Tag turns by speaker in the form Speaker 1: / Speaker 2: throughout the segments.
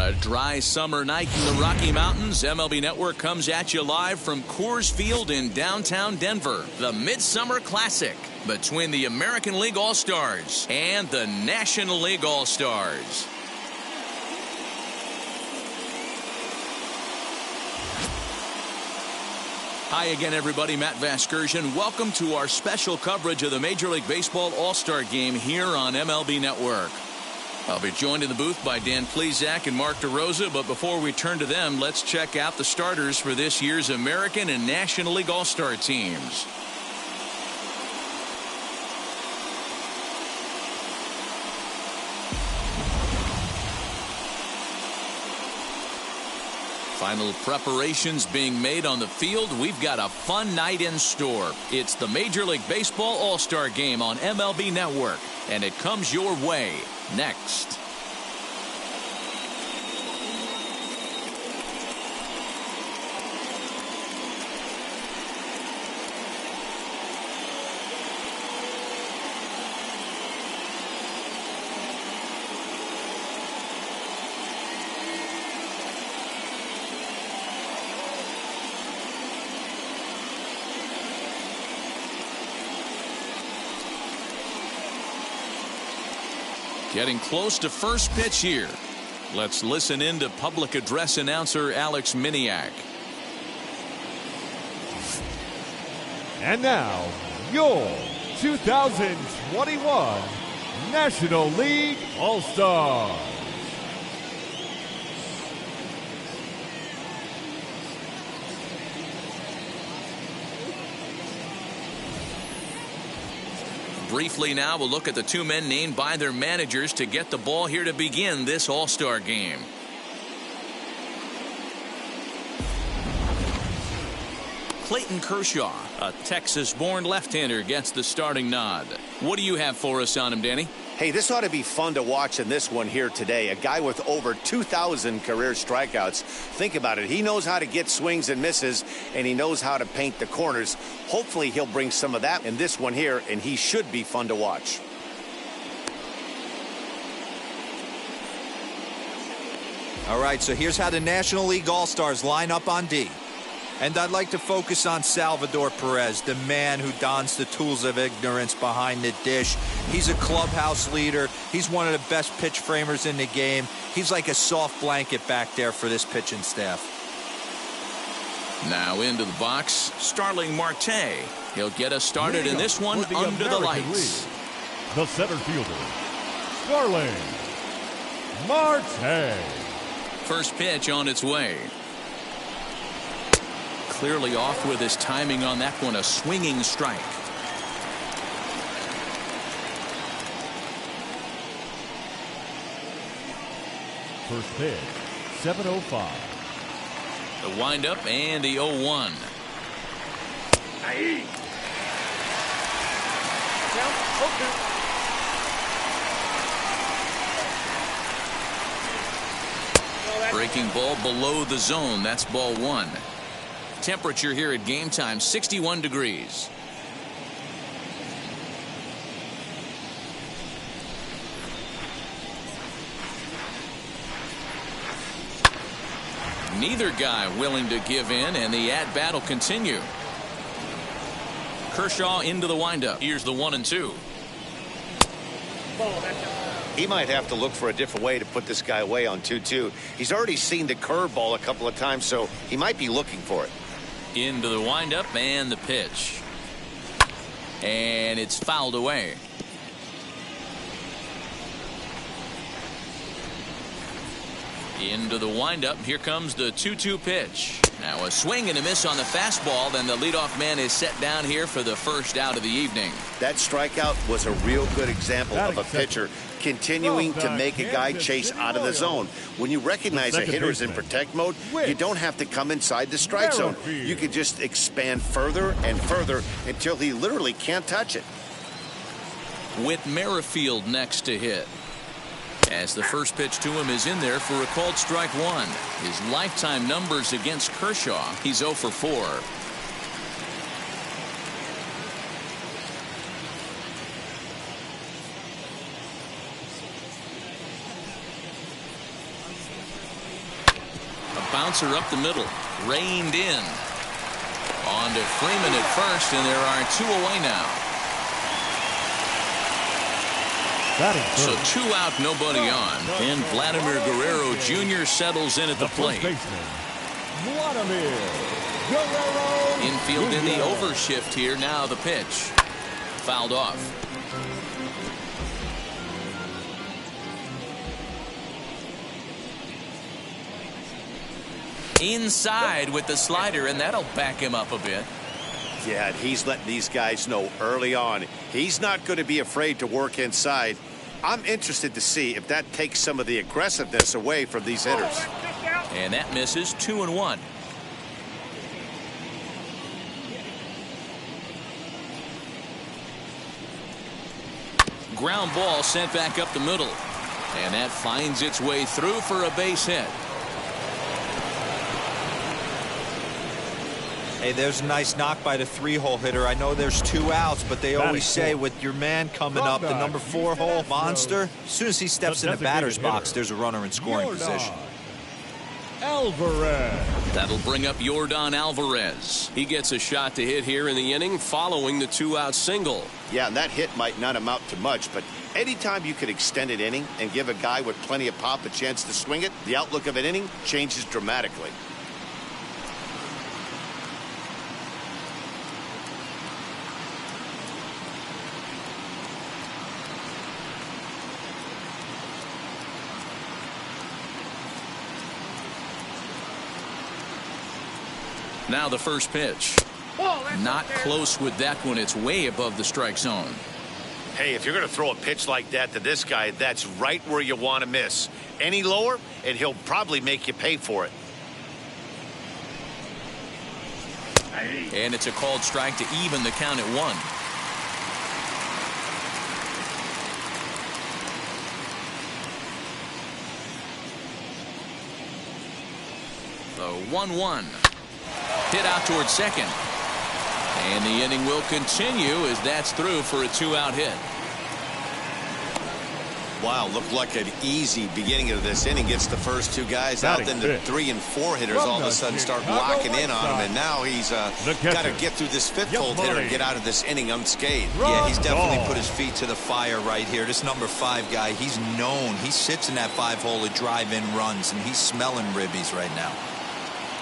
Speaker 1: A dry summer night in the Rocky Mountains. MLB Network comes at you live from Coors Field in downtown Denver. The Midsummer Classic between the American League All-Stars and the National League All-Stars. Hi again, everybody. Matt Vasgersian. Welcome to our special coverage of the Major League Baseball All-Star Game here on MLB Network. I'll be joined in the booth by Dan Plesac and Mark DeRosa, but before we turn to them, let's check out the starters for this year's American and National League All-Star teams. Final preparations being made on the field. We've got a fun night in store. It's the Major League Baseball All-Star Game on MLB Network, and it comes your way next. Getting close to first pitch here. Let's listen in to public address announcer Alex Miniak.
Speaker 2: And now, your 2021 National League All-Stars.
Speaker 1: Briefly now, we'll look at the two men named by their managers to get the ball here to begin this All-Star game. Clayton Kershaw, a Texas-born left-hander, gets the starting nod. What do you have for us on him, Danny?
Speaker 3: Hey, this ought to be fun to watch in this one here today. A guy with over 2,000 career strikeouts. Think about it. He knows how to get swings and misses, and he knows how to paint the corners. Hopefully, he'll bring some of that in this one here, and he should be fun to watch.
Speaker 4: All right, so here's how the National League All-Stars line up on D. And I'd like to focus on Salvador Perez, the man who dons the tools of ignorance behind the dish. He's a clubhouse leader. He's one of the best pitch framers in the game. He's like a soft blanket back there for this pitching staff.
Speaker 1: Now into the box, Starling Marte. He'll get us started in this one under the lights.
Speaker 2: League, the center fielder, Starling Marte.
Speaker 1: First pitch on its way. Clearly off with his timing on that one, a swinging strike.
Speaker 2: First pitch, 7:05.
Speaker 1: The windup and the 0-1. Breaking ball below the zone. That's ball one. Temperature here at game time, 61 degrees. Neither guy willing to give in, and the at-bat will continue. Kershaw into the windup. Here's the 1-2.
Speaker 3: He might have to look for a different way to put this guy away on 2-2. He's already seen the curveball a couple of times, so he might be looking for it.
Speaker 1: Into the windup and the pitch. And it's fouled away. Into the windup. Here comes the 2-2 pitch. Now a swing and a miss on the fastball. Then the leadoff man is set down here for the first out of the evening.
Speaker 3: That strikeout was a real good example of a pitcher continuing to make a guy chase out of the zone. When you recognize a hitter is in protect mode, you don't have to come inside the strike zone. You can just expand further and further until he literally can't touch it.
Speaker 1: With Merrifield next to hit. As the first pitch to him is in there for a called strike one. His lifetime numbers against Kershaw, he's 0 for 4. bouncer up the middle. Reined in. On to Freeman at first, and there are 2 away now. So 2 out, nobody on. And Vladimir Guerrero Jr. settles in at the plate. Infield in the overshift here. Now the pitch. Fouled off. Inside with the slider, and that'll back him up a bit.
Speaker 3: Yeah, he's letting these guys know early on he's not going to be afraid to work inside. I'm interested to see if that takes some of the aggressiveness away from these hitters.
Speaker 1: And that misses. 2-1. Ground ball sent back up the middle. And that finds its way through for a base hit.
Speaker 4: Hey, there's a nice knock by the 3-hole hitter. I know there's 2 outs, but they always say with your man coming up, the number 4-hole monster, as soon as he steps in the batter's box, there's a runner in scoring position.
Speaker 2: Alvarez.
Speaker 1: That'll bring up Yordan Alvarez. He gets a shot to hit here in the inning following the 2-out single.
Speaker 3: Yeah, and that hit might not amount to much, but anytime you can extend an inning and give a guy with plenty of pop a chance to swing it, the outlook of an inning changes dramatically.
Speaker 1: Now the first pitch. Not close with that one. It's way above the strike zone.
Speaker 3: Hey, if you're going to throw a pitch like that to this guy, that's right where you want to miss. Any lower, and he'll probably make you pay for it.
Speaker 1: And it's a called strike to even the count at 1. The 1-1. Hit out towards second. And the inning will continue as that's through for a 2-out hit.
Speaker 3: Wow, looked like an easy beginning of this inning. Gets the first 2 guys out, then the 3 and 4 hitters all of a sudden start locking in on him, and now he's got to get through this 5th-hole hitter and get out of this inning unscathed.
Speaker 4: Yeah, he's definitely put his feet to the fire right here. This number 5 guy, he's known. He sits in that 5-hole to drive in runs, and he's smelling ribbies right now.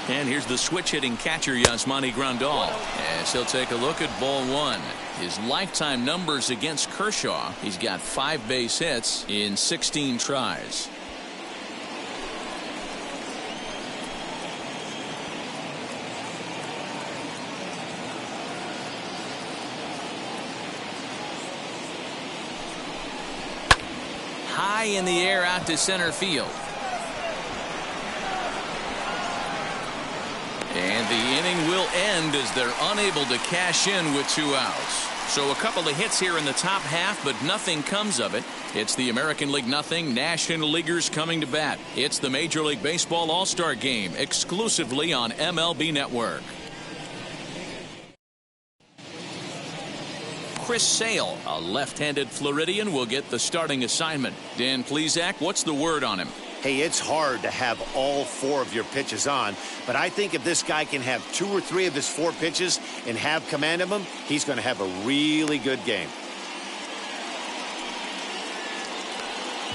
Speaker 1: And here's the switch-hitting catcher, Yasmani Grandal. As he'll take a look at ball 1. His lifetime numbers against Kershaw. He's got 5 base hits in 16 tries. High in the air out to center field. And the inning will end as they're unable to cash in with 2 outs. So a couple of hits here in the top half, but nothing comes of it. It's the American League nothing, National Leaguers coming to bat. It's the Major League Baseball All-Star Game, exclusively on MLB Network. Chris Sale, a left-handed Floridian, will get the starting assignment. Dan Plesac, what's the word on him?
Speaker 3: Hey, it's hard to have all 4 of your pitches on, but I think if this guy can have 2 or 3 of his 4 pitches and have command of them, he's going to have a really good game.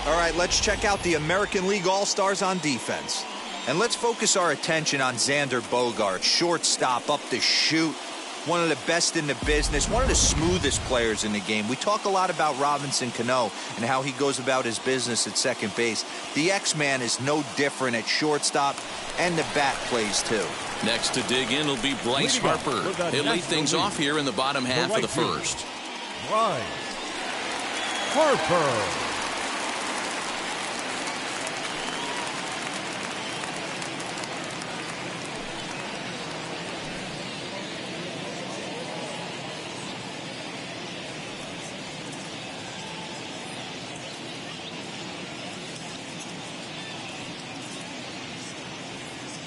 Speaker 4: All right, let's check out the American League All-Stars on defense. And let's focus our attention on Xander Bogaerts, shortstop, up to shoot. One of the best in the business, one of the smoothest players in the game. We talk a lot about Robinson Cano and how he goes about his business at second base. The X-Man is no different at shortstop, and the bat plays too.
Speaker 1: Next to dig in will be Bryce Harper. He'll lead things off here in the bottom half of the first.
Speaker 2: Bryce Harper.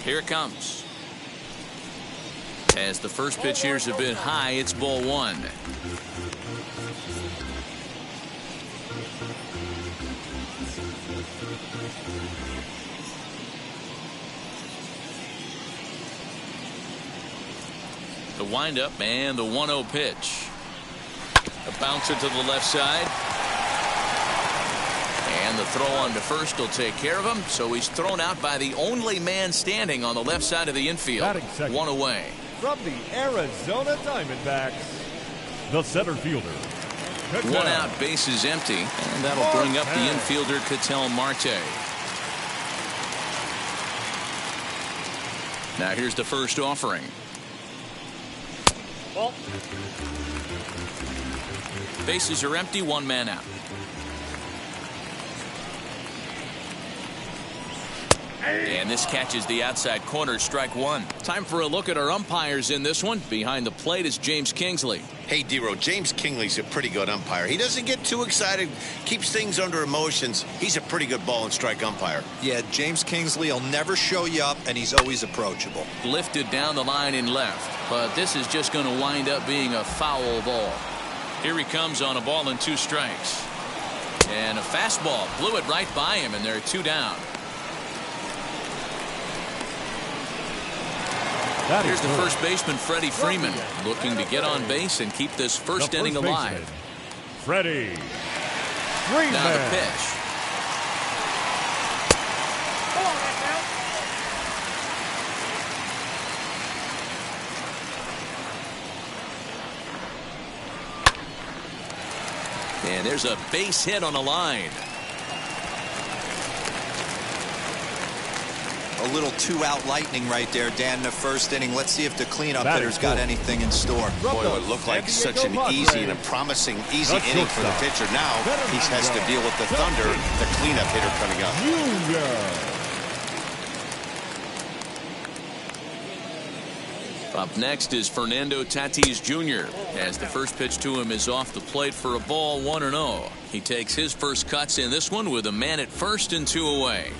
Speaker 1: Here it comes. As the first pitch here's a bit high, it's ball 1. The windup and the 1-0 pitch. A bouncer to the left side. And the throw on to first will take care of him. So he's thrown out by the only man standing on the left side of the infield. One away.
Speaker 2: From the Arizona Diamondbacks, the center fielder.
Speaker 1: One out, base is empty. And that'll bring up the infielder, Ketel Marte. Now here's the first offering. Bases are empty, one man out. And this catches the outside corner, strike one. Time for a look at our umpires in this one. Behind the plate is James Kingsley.
Speaker 3: Hey, D-Row, James Kingsley's a pretty good umpire. He doesn't get too excited, keeps things under emotions. He's a pretty good ball and strike umpire.
Speaker 4: Yeah, James Kingsley will never show you up, and he's always approachable.
Speaker 1: Lifted down the line in left, but this is just going to wind up being a foul ball. Here he comes on a ball and 2 strikes. And a fastball blew it right by him, and there are 2 down. Here's the first baseman, Freddie Freeman, looking to get on base and keep this first inning alive.
Speaker 2: Freddie Freeman.
Speaker 1: Now the pitch. And there's a base hit on the line.
Speaker 4: A little 2-out lightning right there, Dan, in the first inning. Let's see if the cleanup hitter's got anything in store.
Speaker 3: Boy, it looked like such an easy and a promising easy inning for the pitcher. Now he has to deal with the Thunder, the cleanup hitter coming up.
Speaker 1: Up next is Fernando Tatis Jr. as the first pitch to him is off the plate for a ball, 1-0. He takes his first cuts in this one with a man at first and 2 away.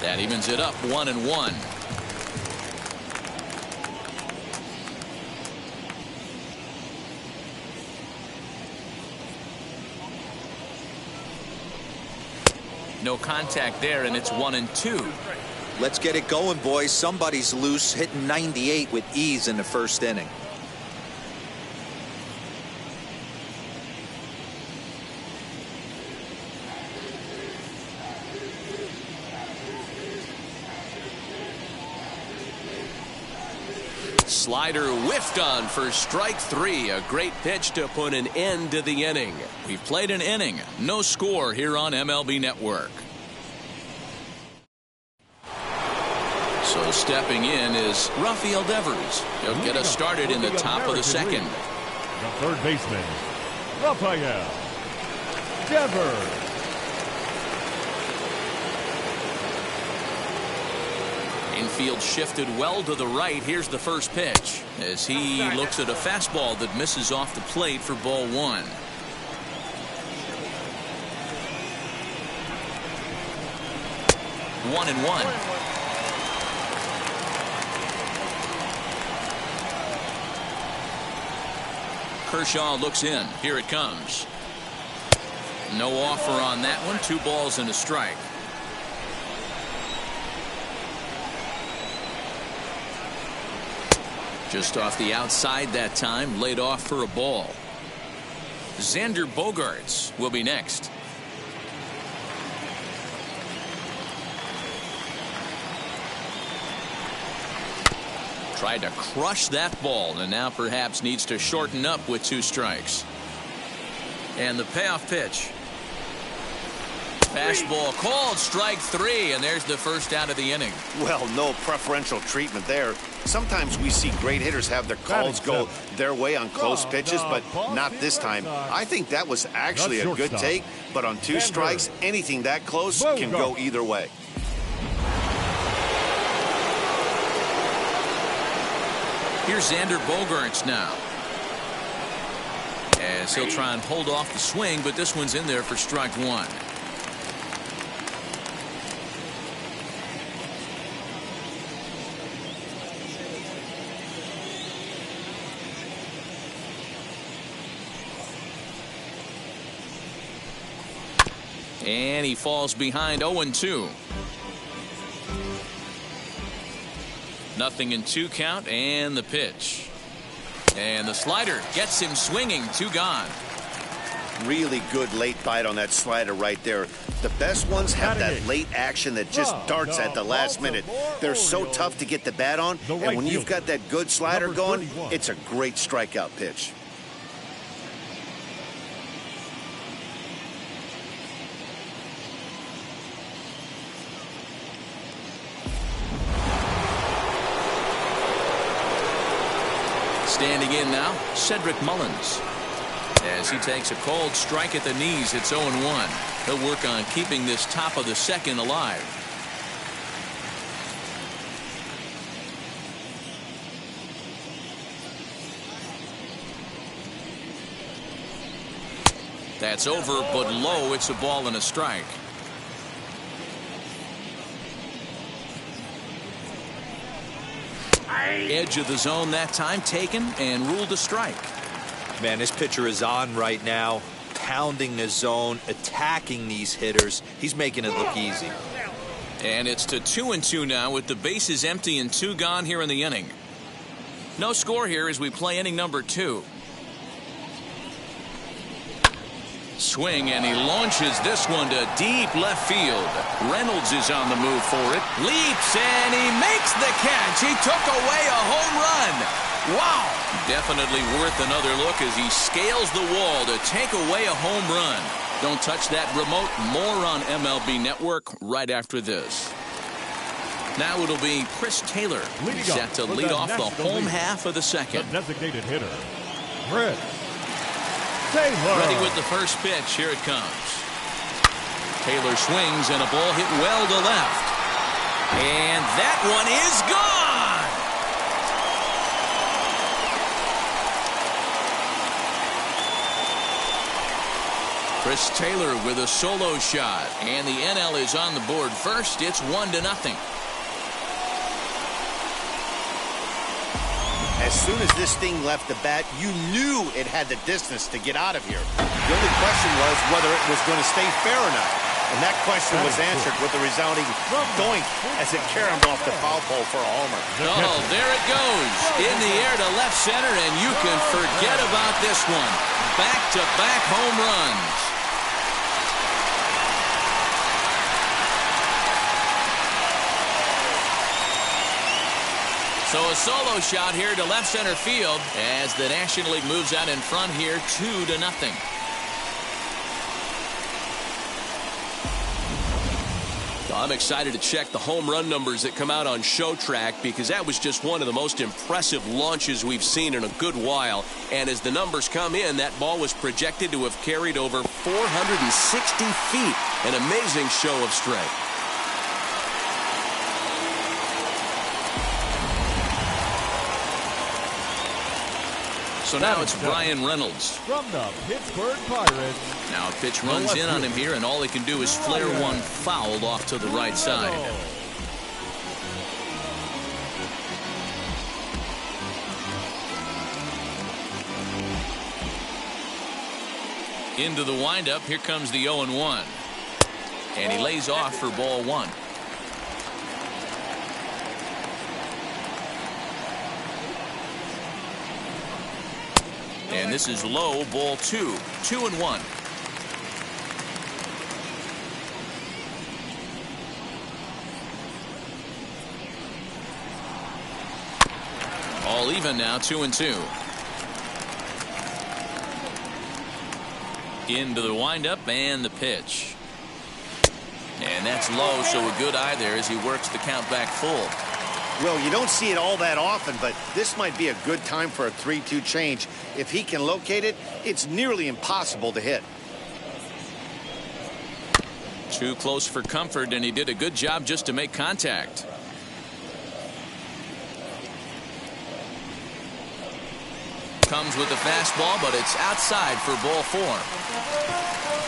Speaker 1: That evens it up, 1-1. No contact there, and it's 1-2.
Speaker 4: Let's get it going, boys. Somebody's loose, hitting 98 with ease in the first inning.
Speaker 1: Slider whiffed on for strike 3. A great pitch to put an end to the inning. We've played an inning. No score here on MLB Network. So stepping in is Rafael Devers. He'll get us started in the top of the second.
Speaker 2: The third baseman, Rafael Devers.
Speaker 1: Infield shifted well to the right. Here's the first pitch as he looks at a fastball that misses off the plate for ball 1. One and one. Kershaw looks in. Here it comes. No offer on that one. 2 balls and a strike. Just off the outside that time, laid off for a ball. Xander Bogaerts will be next. Tried to crush that ball and now perhaps needs to shorten up with 2 strikes. And the payoff pitch. Fastball called, strike 3, and there's the first out of the inning.
Speaker 3: Well, no preferential treatment there. Sometimes we see great hitters have their calls go their way on close pitches, but not this time. I think that was actually a good take, but on 2 strikes, anything that close can go either way.
Speaker 1: Here's Xander Bogaerts now. As he'll try and hold off the swing, but this one's in there for strike 1. And he falls behind 0-2. 0-2 count, and the pitch. And the slider gets him swinging. 2 gone.
Speaker 3: Really good late bite on that slider right there. The best ones have that late action that just darts at the last minute. They're so tough to get the bat on, and when you've got that good slider going, it's a great strikeout pitch.
Speaker 1: Standing in now, Cedric Mullins. As he takes a cold strike at the knees, it's 0-1. He'll work on keeping this top of the second alive. That's over, but low. It's a ball and a strike. Edge of the zone that time taken and ruled a strike.
Speaker 4: Man, this pitcher is on right now, pounding the zone, attacking these hitters. He's making it look easy.
Speaker 1: And it's to 2-2 now with the bases empty and 2 gone here in the inning. No score here as we play inning number 2. Swing, and he launches this one to deep left field. Reynolds is on the move for it. Leaps, and he makes the catch. He took away a home run. Wow. Definitely worth another look as he scales the wall to take away a home run. Don't touch that remote. More on MLB Network right after this. Now it'll be Chris Taylor set to lead off the home half of the second.
Speaker 2: The designated hitter, Chris Taylor.
Speaker 1: Ready with the first pitch. Here it comes. Taylor swings, and a ball hit well to left. And that one is gone. Chris Taylor with a solo shot, and the NL is on the board first. It's 1-0.
Speaker 3: As soon as this thing left the bat, you knew it had the distance to get out of here. The only question was whether it was going to stay fair or not. And that question was answered with a resounding doink as it caromed off the foul pole for a homer.
Speaker 1: Oh, there it goes. In the air to left center, and you can forget about this one. Back-to-back home runs. So a solo shot here to left center field as the National League moves out in front here 2-0.
Speaker 5: I'm excited to check the home run numbers that come out on Show Track because that was just one of the most impressive launches we've seen in a good while. And as the numbers come in, that ball was projected to have carried over 460 feet. An amazing show of strength.
Speaker 1: So now it's Brian Reynolds.
Speaker 2: From the Pittsburgh Pirates.
Speaker 1: Now a pitch runs in on him here, and all he can do is flare one fouled off to the right side. Into the windup. Here comes the 0-1. And he lays off for ball 1. And this is low, ball 2. 2-1. All even now, 2-2. Into the windup and the pitch. And that's low, so a good eye there as he works the count back full.
Speaker 3: Well, you don't see it all that often, but this might be a good time for a 3-2 change. If he can locate it, it's nearly impossible to hit.
Speaker 1: Too close for comfort, and he did a good job just to make contact. Comes with the fastball, but it's outside for ball 4.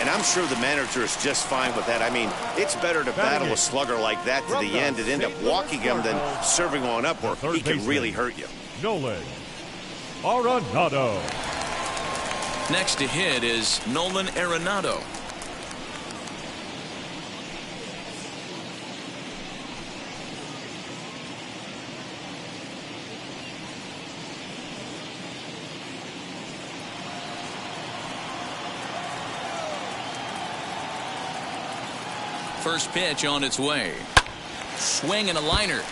Speaker 3: And I'm sure the manager is just fine with that. I mean, it's better to battle a slugger like that to the end and end up walking him than serving on up where he can really hurt you.
Speaker 2: Nolan Arenado.
Speaker 1: Next to hit is Nolan Arenado. first pitch on its way. Swing and a liner.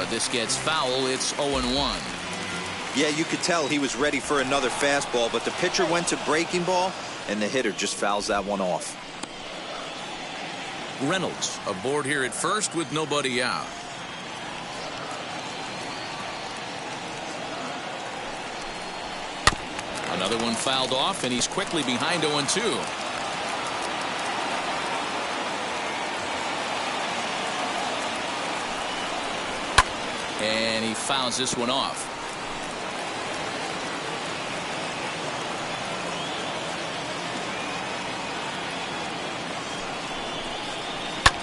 Speaker 1: This gets foul. It's 0-1.
Speaker 4: Yeah, you could tell he was ready for another fastball, but the pitcher went to breaking ball, and the hitter just fouls that one off.
Speaker 1: Reynolds aboard here at first with nobody out. Another one fouled off, and he's quickly behind 0-2. And he fouls this one off.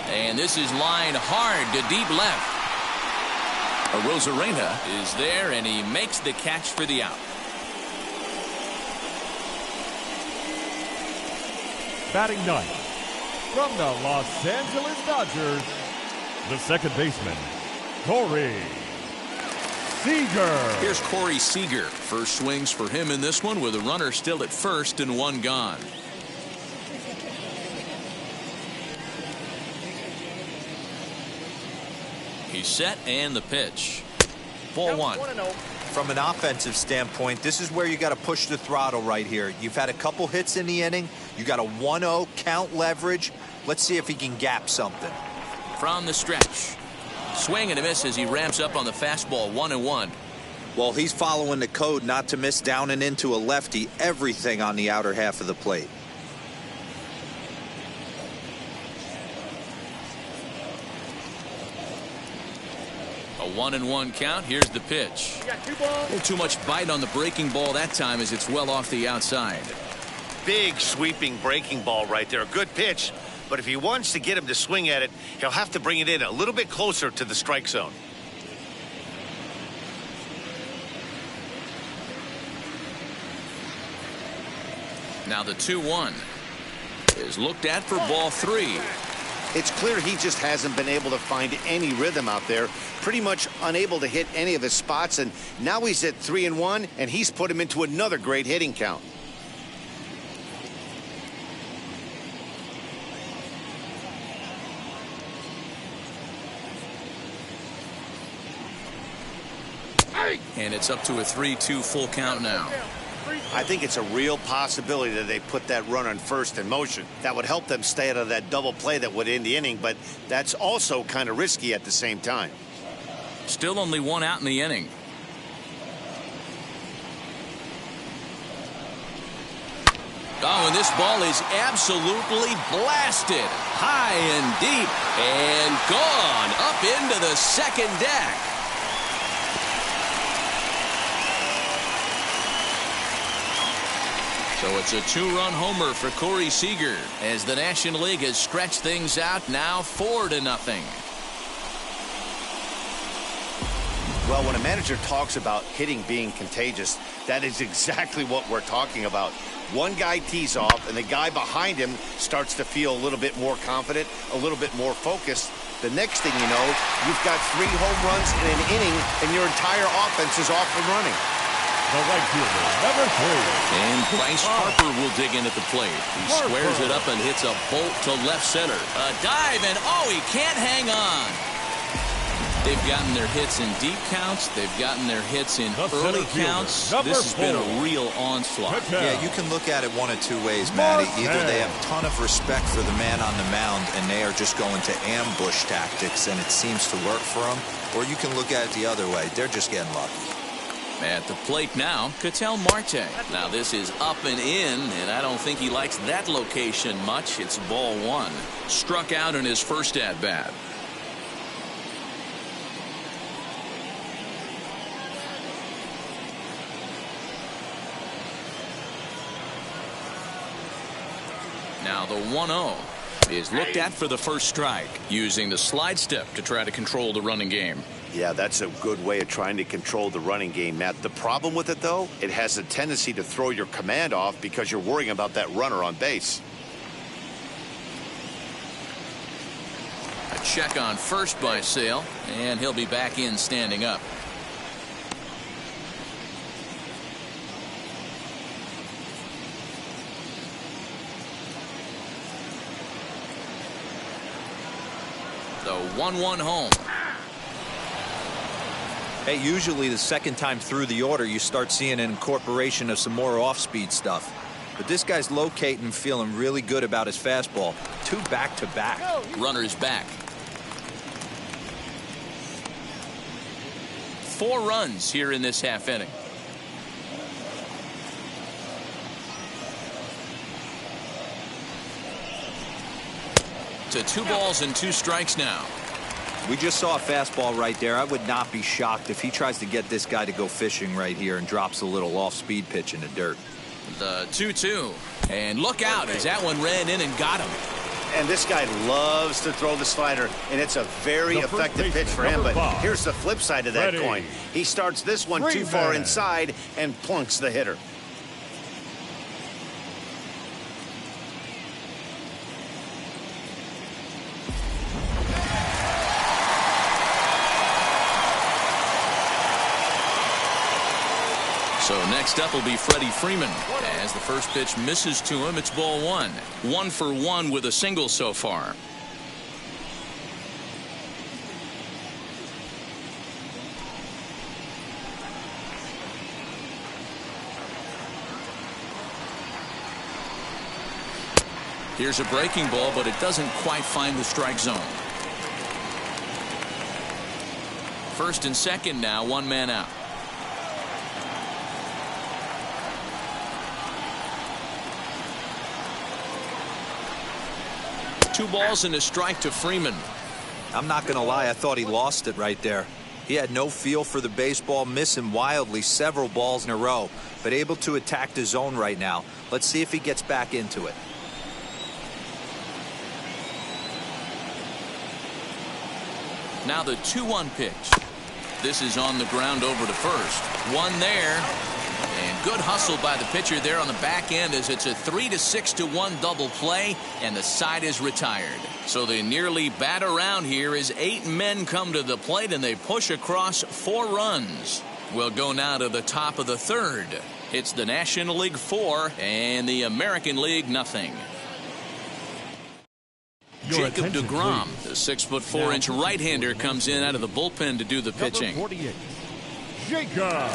Speaker 1: And this is lined hard to deep left. Arozarena is there, and he makes the catch for the out.
Speaker 2: Batting ninth, from the Los Angeles Dodgers, the second baseman, Corey Seager.
Speaker 1: Here's Corey Seager. First swings for him in this one with a runner still at first and one gone. He's set and the pitch. Ball one.
Speaker 4: From an offensive standpoint, this is where you got to push the throttle right here. You've had a couple hits in the inning. You got a 1-0 count leverage. Let's see if he can gap something.
Speaker 1: From the stretch. Swing and a miss as he ramps up on the fastball. 1-1.
Speaker 4: Well, he's following the code not to miss down and into a lefty. Everything on the outer half of the plate.
Speaker 1: A 1-1 count. Here's the pitch. A little too much bite on the breaking ball that time as it's well off the outside.
Speaker 3: Big sweeping breaking ball right there. A good pitch, but if he wants to get him to swing at it, he'll have to bring it in a little bit closer to the strike zone.
Speaker 1: Now the 2-1 is looked at for ball three.
Speaker 3: It's clear he just hasn't been able to find any rhythm out there. Pretty much unable to hit any of his spots, and now he's at 3-1, and he's put him into another great hitting count.
Speaker 1: And it's up to a 3-2 full count now.
Speaker 3: I think it's a real possibility that they put that run on first in motion. That would help them stay out of that double play that would end the inning, but that's also kind of risky at the same time.
Speaker 1: Still only one out in the inning. Oh, and this ball is absolutely blasted. High and deep and gone up into the second deck. So it's a two-run homer for Corey Seager as the National League has stretched things out now 4-0.
Speaker 3: Well, when a manager talks about hitting being contagious, that is exactly what we're talking about. One guy tees off, and the guy behind him starts to feel a little bit more confident, a little bit more focused. The next thing you know, you've got 3 home runs in an inning, and your entire offense is off and running.
Speaker 2: The right fielder, number 3.
Speaker 1: And Bryce Harper will dig in at the plate. He squares it up and hits a bolt to left center. A dive, and oh, he can't hang on. They've gotten their hits in deep counts. They've gotten their hits in early counts. This has been a real onslaught.
Speaker 4: Yeah, you can look at it one of two ways, Matty. Either they have a ton of respect for the man on the mound and they are just going to ambush tactics and it seems to work for them, or you can look at it the other way. They're just getting lucky.
Speaker 1: At the plate now, Ketel Marte. Now this is up and in, and I don't think he likes that location much. It's ball one. Struck out in his first at-bat. Now the 1-0 is looked at for the first strike, using the slide step to try to control the running game.
Speaker 3: Yeah, that's a good way of trying to control the running game, Matt. The problem with it, though, it has a tendency to throw your command off because you're worrying about that runner on base.
Speaker 1: A check on first by Sale, and he'll be back in standing up. The 1-1 home.
Speaker 4: Hey, usually the second time through the order, you start seeing an incorporation of some more off-speed stuff. But this guy's locating and feeling really good about his fastball. 2 back-to-back.
Speaker 1: Runners back. 4 runs here in this half inning. To 2 balls and 2 strikes now.
Speaker 4: We just saw a fastball right there. I would not be shocked if he tries to get this guy to go fishing right here and drops a little off-speed pitch in the dirt.
Speaker 1: The 2-2. And look out as that one ran in and got him.
Speaker 3: And this guy loves to throw the slider, and it's a very effective pitch for him. But here's the flip side of that coin. He starts this one too far inside and plunks the hitter.
Speaker 1: So next up will be Freddie Freeman. As the first pitch misses to him, it's ball 1. 1 for 1 with a single so far. Here's a breaking ball, but it doesn't quite find the strike zone. First and second now, 1 man out. Two balls and a strike to Freeman.
Speaker 4: I'm not going to lie, I thought he lost it right there. He had no feel for the baseball, missing wildly several balls in a row, but able to attack the zone right now. Let's see if he gets back into it.
Speaker 1: Now the 2-1 pitch. This is on the ground over to first. 1 there. And good hustle by the pitcher there on the back end as it's a 3-6-1 double play, and the side is retired. So they nearly bat around here as 8 men come to the plate and they push across 4 runs. We'll go now to the top of the 3rd. It's the National League 4 and the American League nothing. Jacob deGrom, the 6'4" right-hander, comes in out of the bullpen to do the pitching.
Speaker 2: Jacob.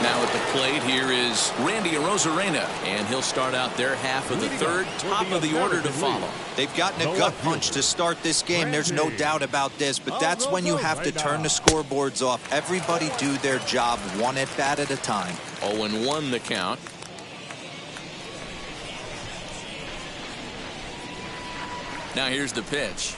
Speaker 1: Now at the plate here is Randy Arozarena, and he'll start out their half of the 3rd, top of the order to follow.
Speaker 4: They've gotten a gut punch to start this game. There's no doubt about this, but that's when you have to turn the scoreboards off. Everybody do their job 1 at bat at a time.
Speaker 1: 0-1 the count. Now here's the pitch.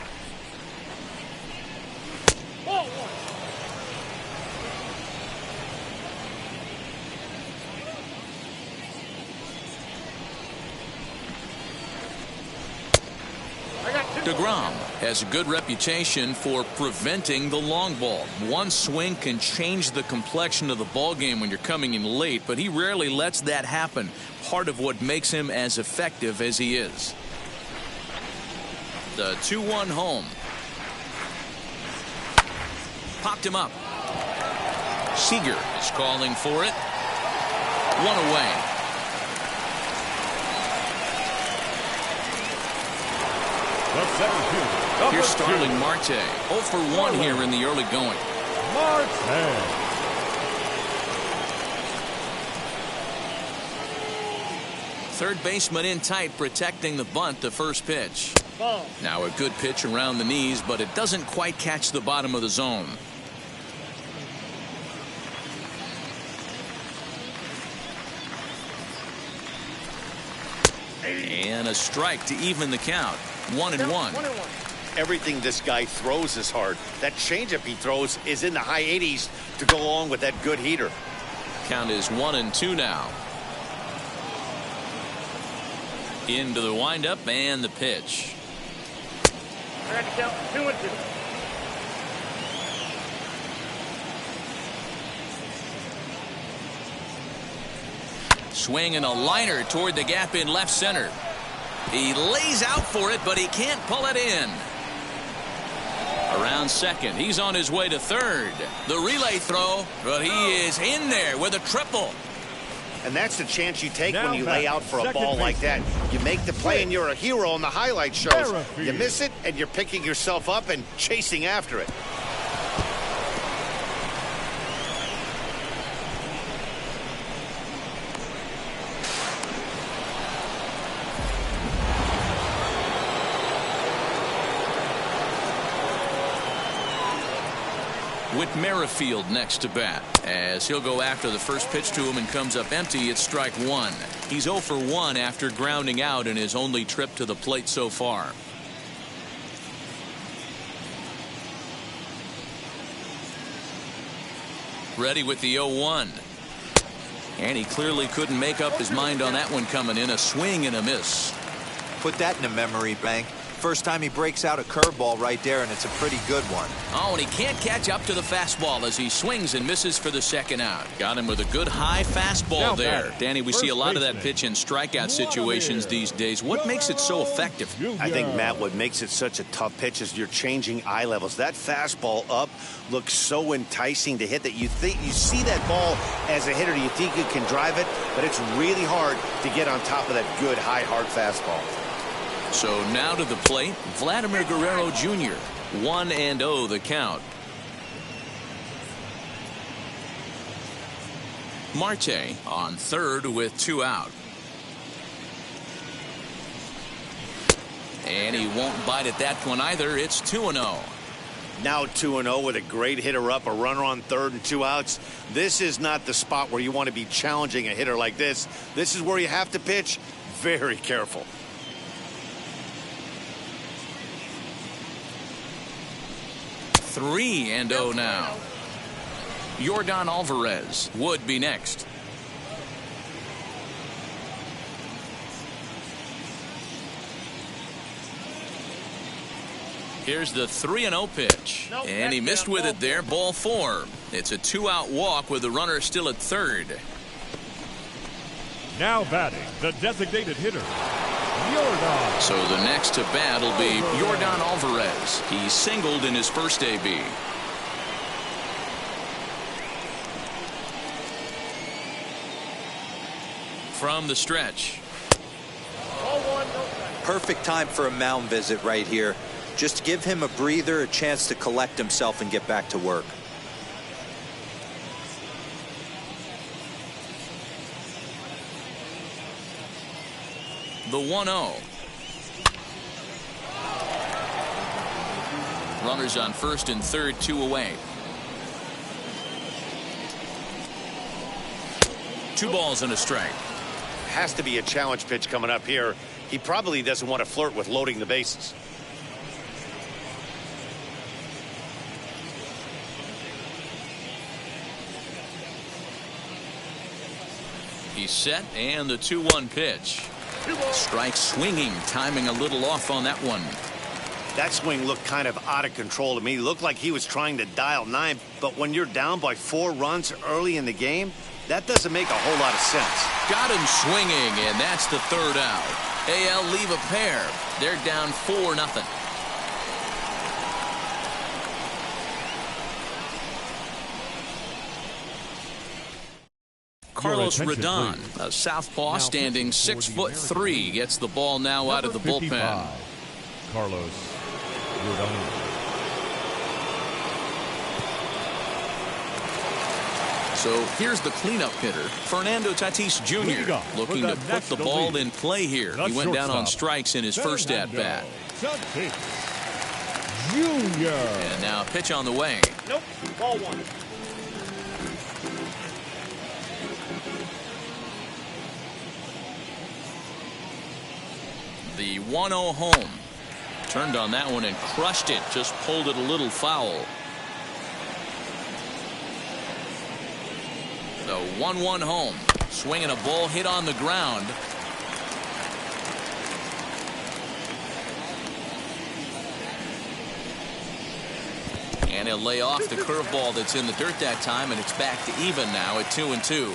Speaker 1: deGrom has a good reputation for preventing the long ball. One swing can change the complexion of the ball game when you're coming in late, but he rarely lets that happen. Part of what makes him as effective as he is. The 2-1 home. Popped him up. Seager is calling for it. 1 away. Here's Starling Marte. 0 for 1 here in the early going.
Speaker 2: Marte.
Speaker 1: Third baseman in tight, protecting the bunt, the first pitch. Now a good pitch around the knees, but it doesn't quite catch the bottom of the zone. And a strike to even the count. 1-1.
Speaker 3: Everything this guy throws is hard. That changeup he throws is in the high 80s to go along with that good heater.
Speaker 1: Count is 1-2 now. Into the windup and the pitch.
Speaker 6: Count 2-2.
Speaker 1: Swing and a liner toward the gap in left center. He lays out for it, but he can't pull it in. Around second, he's on his way to third. The relay throw, but he is in there with a triple.
Speaker 3: And that's the chance you take
Speaker 2: Now
Speaker 3: when you lay out for a ball like that. You make the play and you're a hero on the highlight shows. You miss it and you're picking yourself up and chasing after it.
Speaker 1: With Merrifield next to bat, as he'll go after the first pitch to him and comes up empty. It's strike one. He's 0 for 1 after grounding out in his only trip to the plate so far. Ready with the 0-1. And he clearly couldn't make up his mind on that one coming in. A swing and a miss.
Speaker 4: Put that in a memory bank. First time he breaks out a curveball right there, and it's a pretty good one.
Speaker 1: Oh, and he can't catch up to the fastball as he swings and misses for the second out. Got him with a good high fastball there. Danny, we see a lot of that pitch in strikeout situations these days. What makes it so effective?
Speaker 3: I think, Matt, what makes it such a tough pitch is you're changing eye levels. That fastball up looks so enticing to hit that you see that ball as a hitter, you think you can drive it, but it's really hard to get on top of that good high hard fastball.
Speaker 1: So now to the plate, Vladimir Guerrero Jr. 1-0 the count. Marte on third with 2 out. And he won't bite at that one either. It's 2-0.
Speaker 3: Now 2-0 with a great hitter up, a runner on third and 2 outs. This is not the spot where you want to be challenging a hitter like this. This is where you have to pitch very careful.
Speaker 1: 3-0 now. Yordan Alvarez would be next. Here's the 3-0 pitch. And he missed with it there. Ball 4. It's a 2-out walk with the runner still at third.
Speaker 2: Now batting, the designated hitter, Yordan.
Speaker 1: So the next to bat will be Yordan Alvarez. He singled in his first AB. From the stretch.
Speaker 4: Perfect time for a mound visit right here. Just give him a breather, a chance to collect himself and get back to work.
Speaker 1: The 1-0. Runners on first and third, 2 away. 2 balls and a strike.
Speaker 3: Has to be a challenge pitch coming up here. He probably doesn't want to flirt with loading the bases.
Speaker 1: He's set, and the 2-1 pitch. Strike swinging, timing a little off on that one.
Speaker 3: That swing looked kind of out of control to me. Looked like he was trying to dial 9, but when you're down by 4 runs early in the game, that doesn't make a whole lot of sense.
Speaker 1: Got him swinging, and that's the 3rd out. AL leave a pair. They're down 4-0. Carlos Rodon, a southpaw standing 6'3", gets the ball now out of the bullpen.
Speaker 2: Carlos Rodon.
Speaker 1: So here's the cleanup hitter, Fernando Tatis Jr., looking to put the ball in play here. He went down on strikes in his first at-bat.
Speaker 2: Jr.
Speaker 1: And now a pitch on the way.
Speaker 6: Nope, ball 1.
Speaker 1: The 1-0 home. Turned on that one and crushed it. Just pulled it a little foul. The 1-1 home. Swinging a ball hit on the ground. And he'll lay off the curveball that's in the dirt that time, and it's back to even now at 2-2.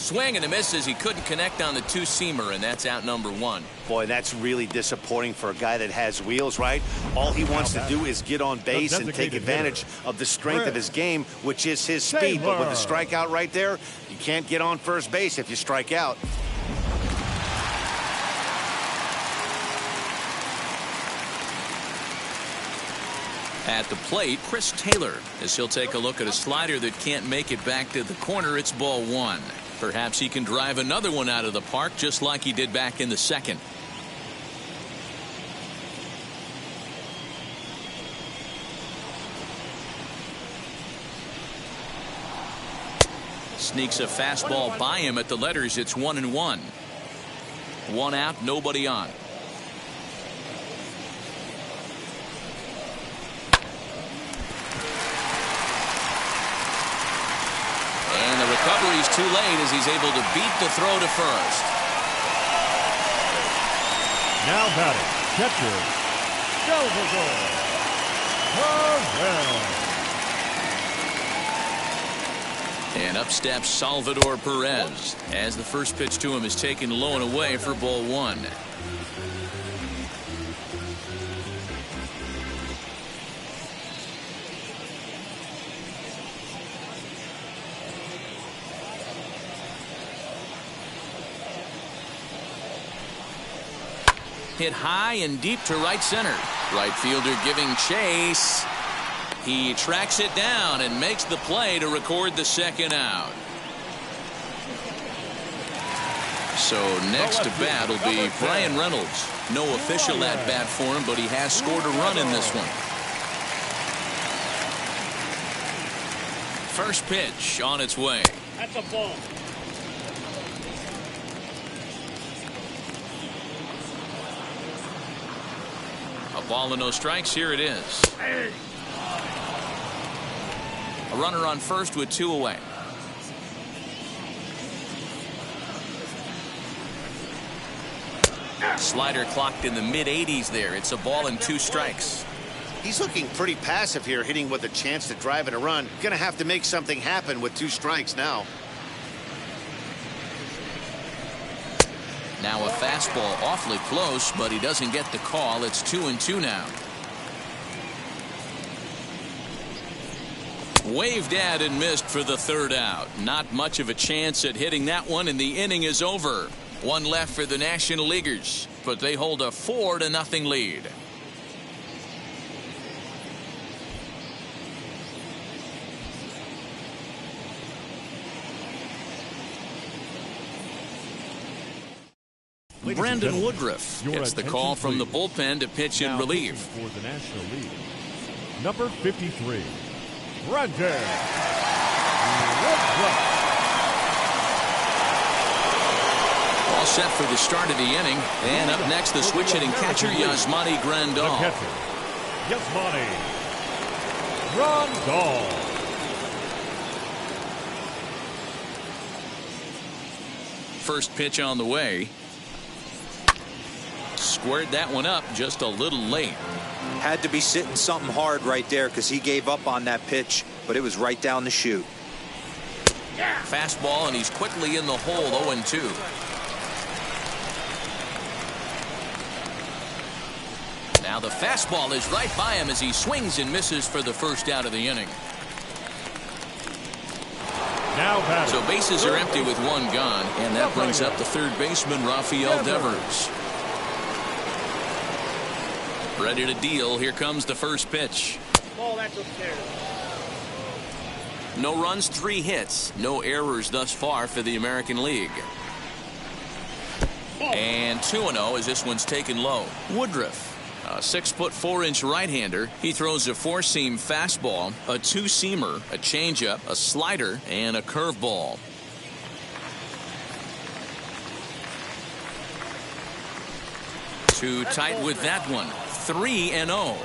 Speaker 1: Swing and a miss as he couldn't connect on the two-seamer, and that's out number one.
Speaker 3: Boy, that's really disappointing for a guy that has wheels, right? All he wants to do is get on base and take advantage of the strength of his game, which is his speed. But with the strikeout right there, you can't get on first base if you strike out.
Speaker 1: At the plate, Chris Taylor, as he'll take a look at a slider that can't make it back to the corner. It's ball one. Perhaps he can drive another one out of the park just like he did back in the second. Sneaks a fastball by him at the letters. It's 1-1. One out, nobody on. And the recovery's too late as he's able to beat the throw to first.
Speaker 2: Now batting, catcher, Salvador Perez.
Speaker 1: And up steps Salvador Perez as the first pitch to him is taken low and away for ball one. Hit high and deep to right center. Right fielder giving chase. He tracks it down and makes the play to record the second out. So next to bat will be Brian Reynolds. No official at bat for him, but he has scored a run in this one. First pitch on its way.
Speaker 6: That's a ball.
Speaker 1: A ball and no strikes. Here it is. A runner on first with two away. Slider clocked in the mid-80s there. It's a ball and two strikes.
Speaker 3: He's looking pretty passive here, hitting with a chance to drive in a run. Gonna have to make something happen with two strikes now.
Speaker 1: Now a fastball awfully close, but he doesn't get the call. It's 2-2 now. Waved at and missed for the third out. Not much of a chance at hitting that one, and the inning is over. One left for the National Leaguers, but they hold a 4-0 lead. Brandon Woodruff gets the call from the bullpen to pitch in relief.
Speaker 2: For the National League, number 53, Brandon Woodruff.
Speaker 1: All set for the start of the inning. And up next, the switch hitting catcher, Yasmani Grandal.
Speaker 2: The catcher, Yasmani Grandal.
Speaker 1: First pitch on the way. Squared that one up just a little late.
Speaker 4: Had to be sitting something hard right there because he gave up on that pitch, but it was right down the chute.
Speaker 1: Fastball, and he's quickly in the hole. 0-2. Now the fastball is right by him as he swings and misses for the first out of the inning.
Speaker 2: Now
Speaker 1: so bases are empty with one gone, and that brings up the third baseman, Rafael Devers. Ready to deal. Here comes the first pitch.
Speaker 6: Ball, that's upstairs.
Speaker 1: No runs, 3 hits. No errors thus far for the American League. And 2-0 as this one's taken low. Woodruff, a 6'4" right-hander. He throws a 4-seam fastball, a 2-seamer, a changeup, a slider, and a curveball. Too tight with that one. 3-0.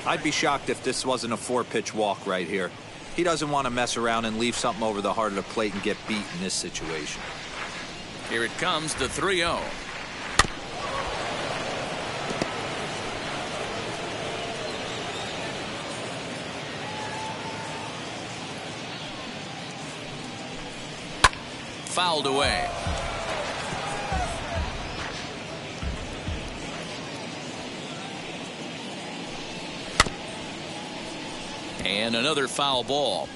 Speaker 4: I'd be shocked if this wasn't a 4-pitch walk right here. He doesn't want to mess around and leave something over the heart of the plate and get beat in this situation.
Speaker 1: Here it comes, the 3-0. fouled away. And another foul ball.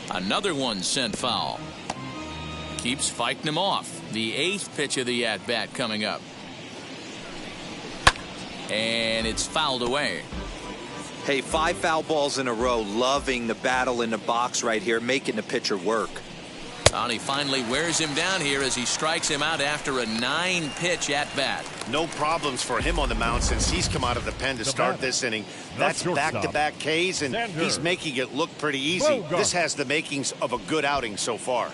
Speaker 1: Another one sent foul. Keeps fighting him off. The 8th pitch of the at-bat coming up. And it's fouled away.
Speaker 4: Hey, 5 foul balls in a row. Loving the battle in the box right here, making the pitcher work.
Speaker 1: And he finally wears him down here as he strikes him out after a 9-pitch at-bat.
Speaker 3: No problems for him on the mound since he's come out of the pen to start this inning. That's back-to-back Ks, and he's making it look pretty easy. This has the makings of a good outing so far.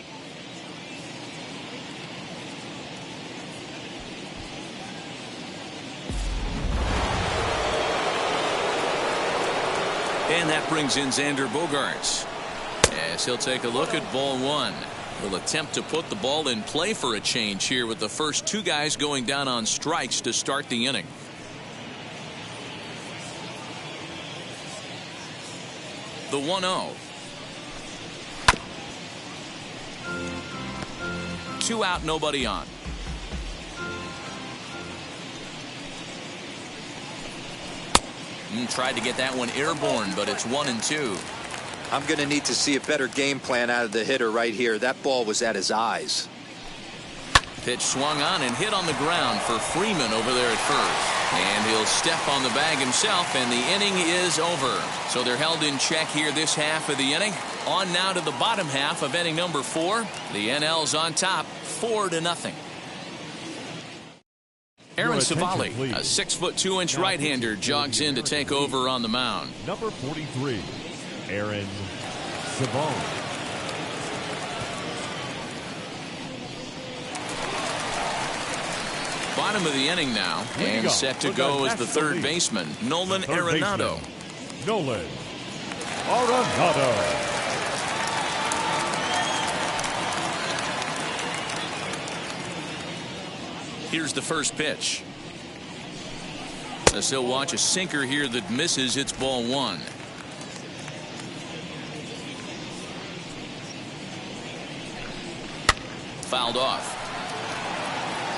Speaker 1: And that brings in Xander Bogaerts. As he'll take a look at ball 1. He'll attempt to put the ball in play for a change here with the first 2 guys going down on strikes to start the inning. The 1-0. 2 out, nobody on. Tried to get that one airborne, but it's 1-2.
Speaker 4: I'm going to need to see a better game plan out of the hitter right here. That ball was at his eyes.
Speaker 1: Pitch swung on and hit on the ground for Freeman over there at first. And he'll step on the bag himself, and the inning is over. So they're held in check here this half of the inning. On now to the bottom half of inning number 4. The NL's on top, 4-0. Aaron Savali, a 6'2" right-hander, jogs in to take over on the mound.
Speaker 2: Number 43, Aaron Savali.
Speaker 1: Bottom of the inning now, and set to go is the third baseman, Nolan Arenado.
Speaker 2: Nolan Arenado.
Speaker 1: Here's the first pitch. As he'll watch a sinker here that misses. It's ball 1. Fouled off.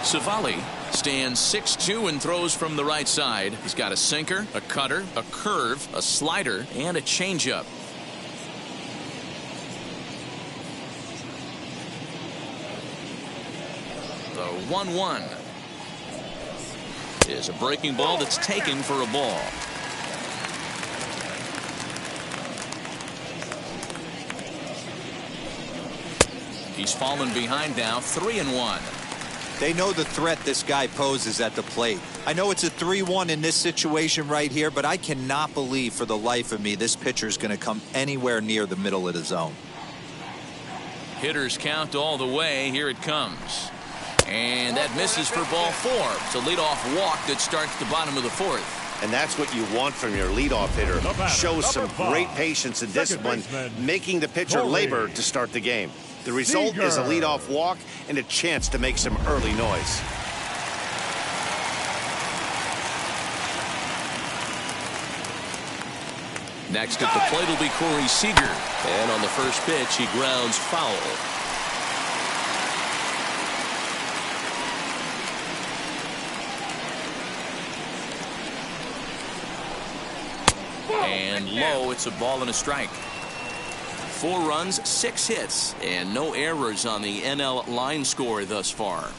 Speaker 1: Savali stands 6'2" and throws from the right side. He's got a sinker, a cutter, a curve, a slider, and a changeup. The 1-1 is a breaking ball that's taken for a ball. He's fallen behind now, 3-1.
Speaker 4: They know the threat this guy poses at the plate. I know it's a 3-1 in this situation right here, but I cannot believe for the life of me this pitcher is going to come anywhere near the middle of the zone.
Speaker 1: Hitters count all the way. Here it comes. And that misses for ball 4. It's a leadoff walk that starts the bottom of the 4th.
Speaker 3: And that's what you want from your leadoff hitter. Shows some great patience and discipline, making the pitcher labor to start the game. The result is a leadoff walk and a chance to make some early noise.
Speaker 5: Next at the plate will be Corey Seager. And on the first pitch, he grounds foul.
Speaker 1: And low, it's a ball and a strike. 4 runs, 6 hits, and no errors on the NL line score thus far.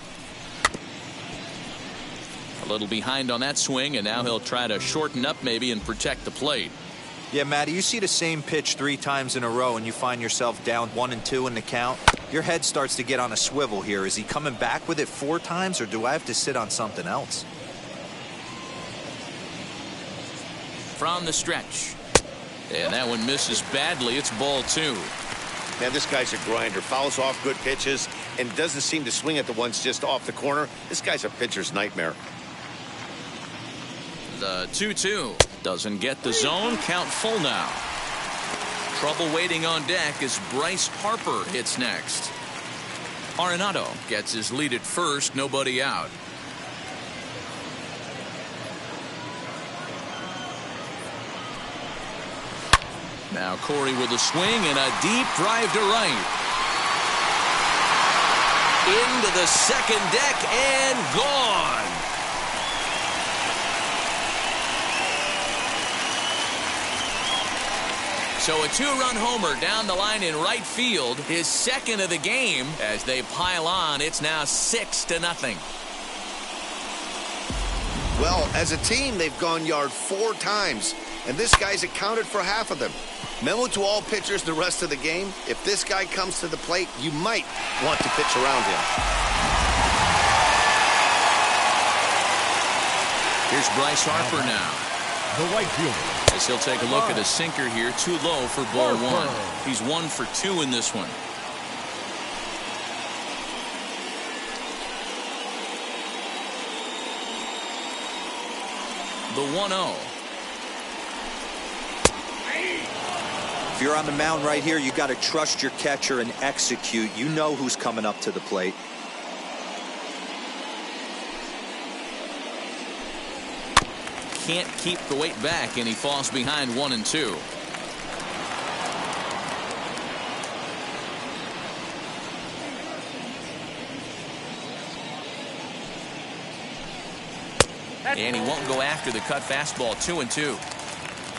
Speaker 1: A little behind on that swing, and now he'll try to shorten up maybe and protect the plate.
Speaker 4: Yeah, Matty, you see the same pitch 3 times in a row and you find yourself down 1-2 in the count. Your head starts to get on a swivel here. Is he coming back with it 4 times, or do I have to sit on something else?
Speaker 1: From the stretch. And that one misses badly. It's ball 2.
Speaker 3: Man, this guy's a grinder. Fouls off good pitches and doesn't seem to swing at the ones just off the corner. This guy's a pitcher's nightmare.
Speaker 1: The 2-2 doesn't get the zone. Count full now. Trouble waiting on deck as Bryce Harper hits next. Arenado gets his lead at first. Nobody out. Now Corey with a swing and a deep drive to right. Into the second deck and gone. So a two-run homer down the line in right field, his second of the game. As they pile on, it's now 6-0.
Speaker 3: Well, as a team, they've gone yard 4 times, and this guy's accounted for half of them. Memo to all pitchers the rest of the game: if this guy comes to the plate, you might want to pitch around him.
Speaker 1: Here's Bryce Harper now.
Speaker 2: The right fielder.
Speaker 1: As he'll take a look at a sinker here, too low for ball 1. He's 1 for 2 in this one. The 1-0.
Speaker 4: If you're on the mound right here, you got to trust your catcher and execute. You know who's coming up to the plate.
Speaker 1: Can't keep the weight back, and he falls behind 1-2. And he won't go after the cut fastball. 2-2.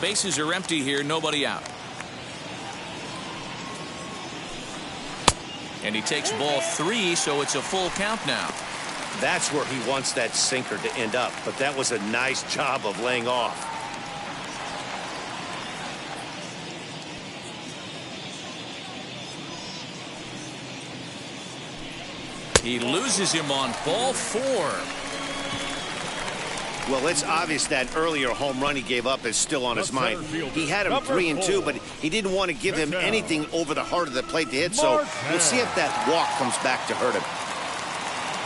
Speaker 1: Bases are empty here, nobody out. And he takes ball 3, so it's a full count now.
Speaker 3: That's where he wants that sinker to end up, but that was a nice job of laying off.
Speaker 1: He loses him on ball 4.
Speaker 3: Well, it's obvious that earlier home run he gave up is still on his mind. He had him 3-2, but he didn't want to give him anything over the heart of the plate to hit, so we'll see if that walk comes back to hurt him.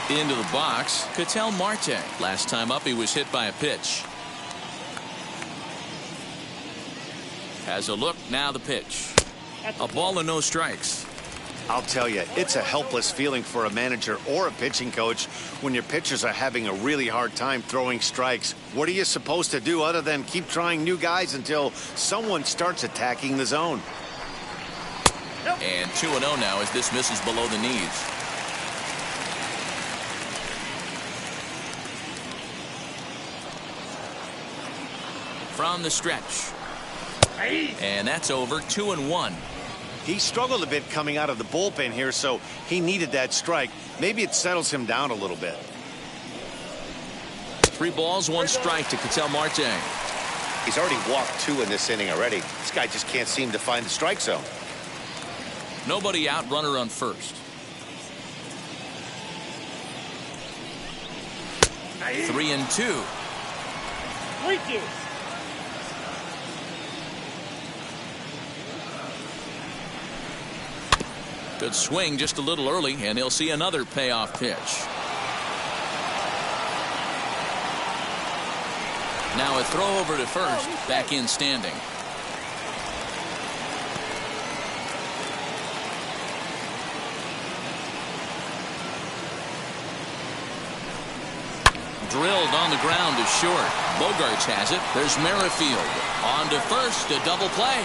Speaker 1: Into the box, Ketel Marte. Last time up, he was hit by a pitch. Has a look, now the pitch. A ball and no strikes.
Speaker 3: I'll tell you, it's a helpless feeling for a manager or a pitching coach when your pitchers are having a really hard time throwing strikes. What are you supposed to do other than keep trying new guys until someone starts attacking the zone?
Speaker 1: And 2-0 now as this misses below the knees. From the stretch. And that's over. 2-1.
Speaker 3: He struggled a bit coming out of the bullpen here, so he needed that strike. Maybe it settles him down a little bit.
Speaker 1: 3 balls, 1 strike to Ketel Marte.
Speaker 3: He's already walked 2 in this inning already. This guy just can't seem to find the strike zone.
Speaker 1: Nobody out, runner on first. 3-2.
Speaker 6: 3-2.
Speaker 1: Good swing just a little early, and he'll see another payoff pitch. Now a throw over to first, back in standing. Drilled on the ground to short. Bogarts has it. There's Merrifield. On to first, a double play.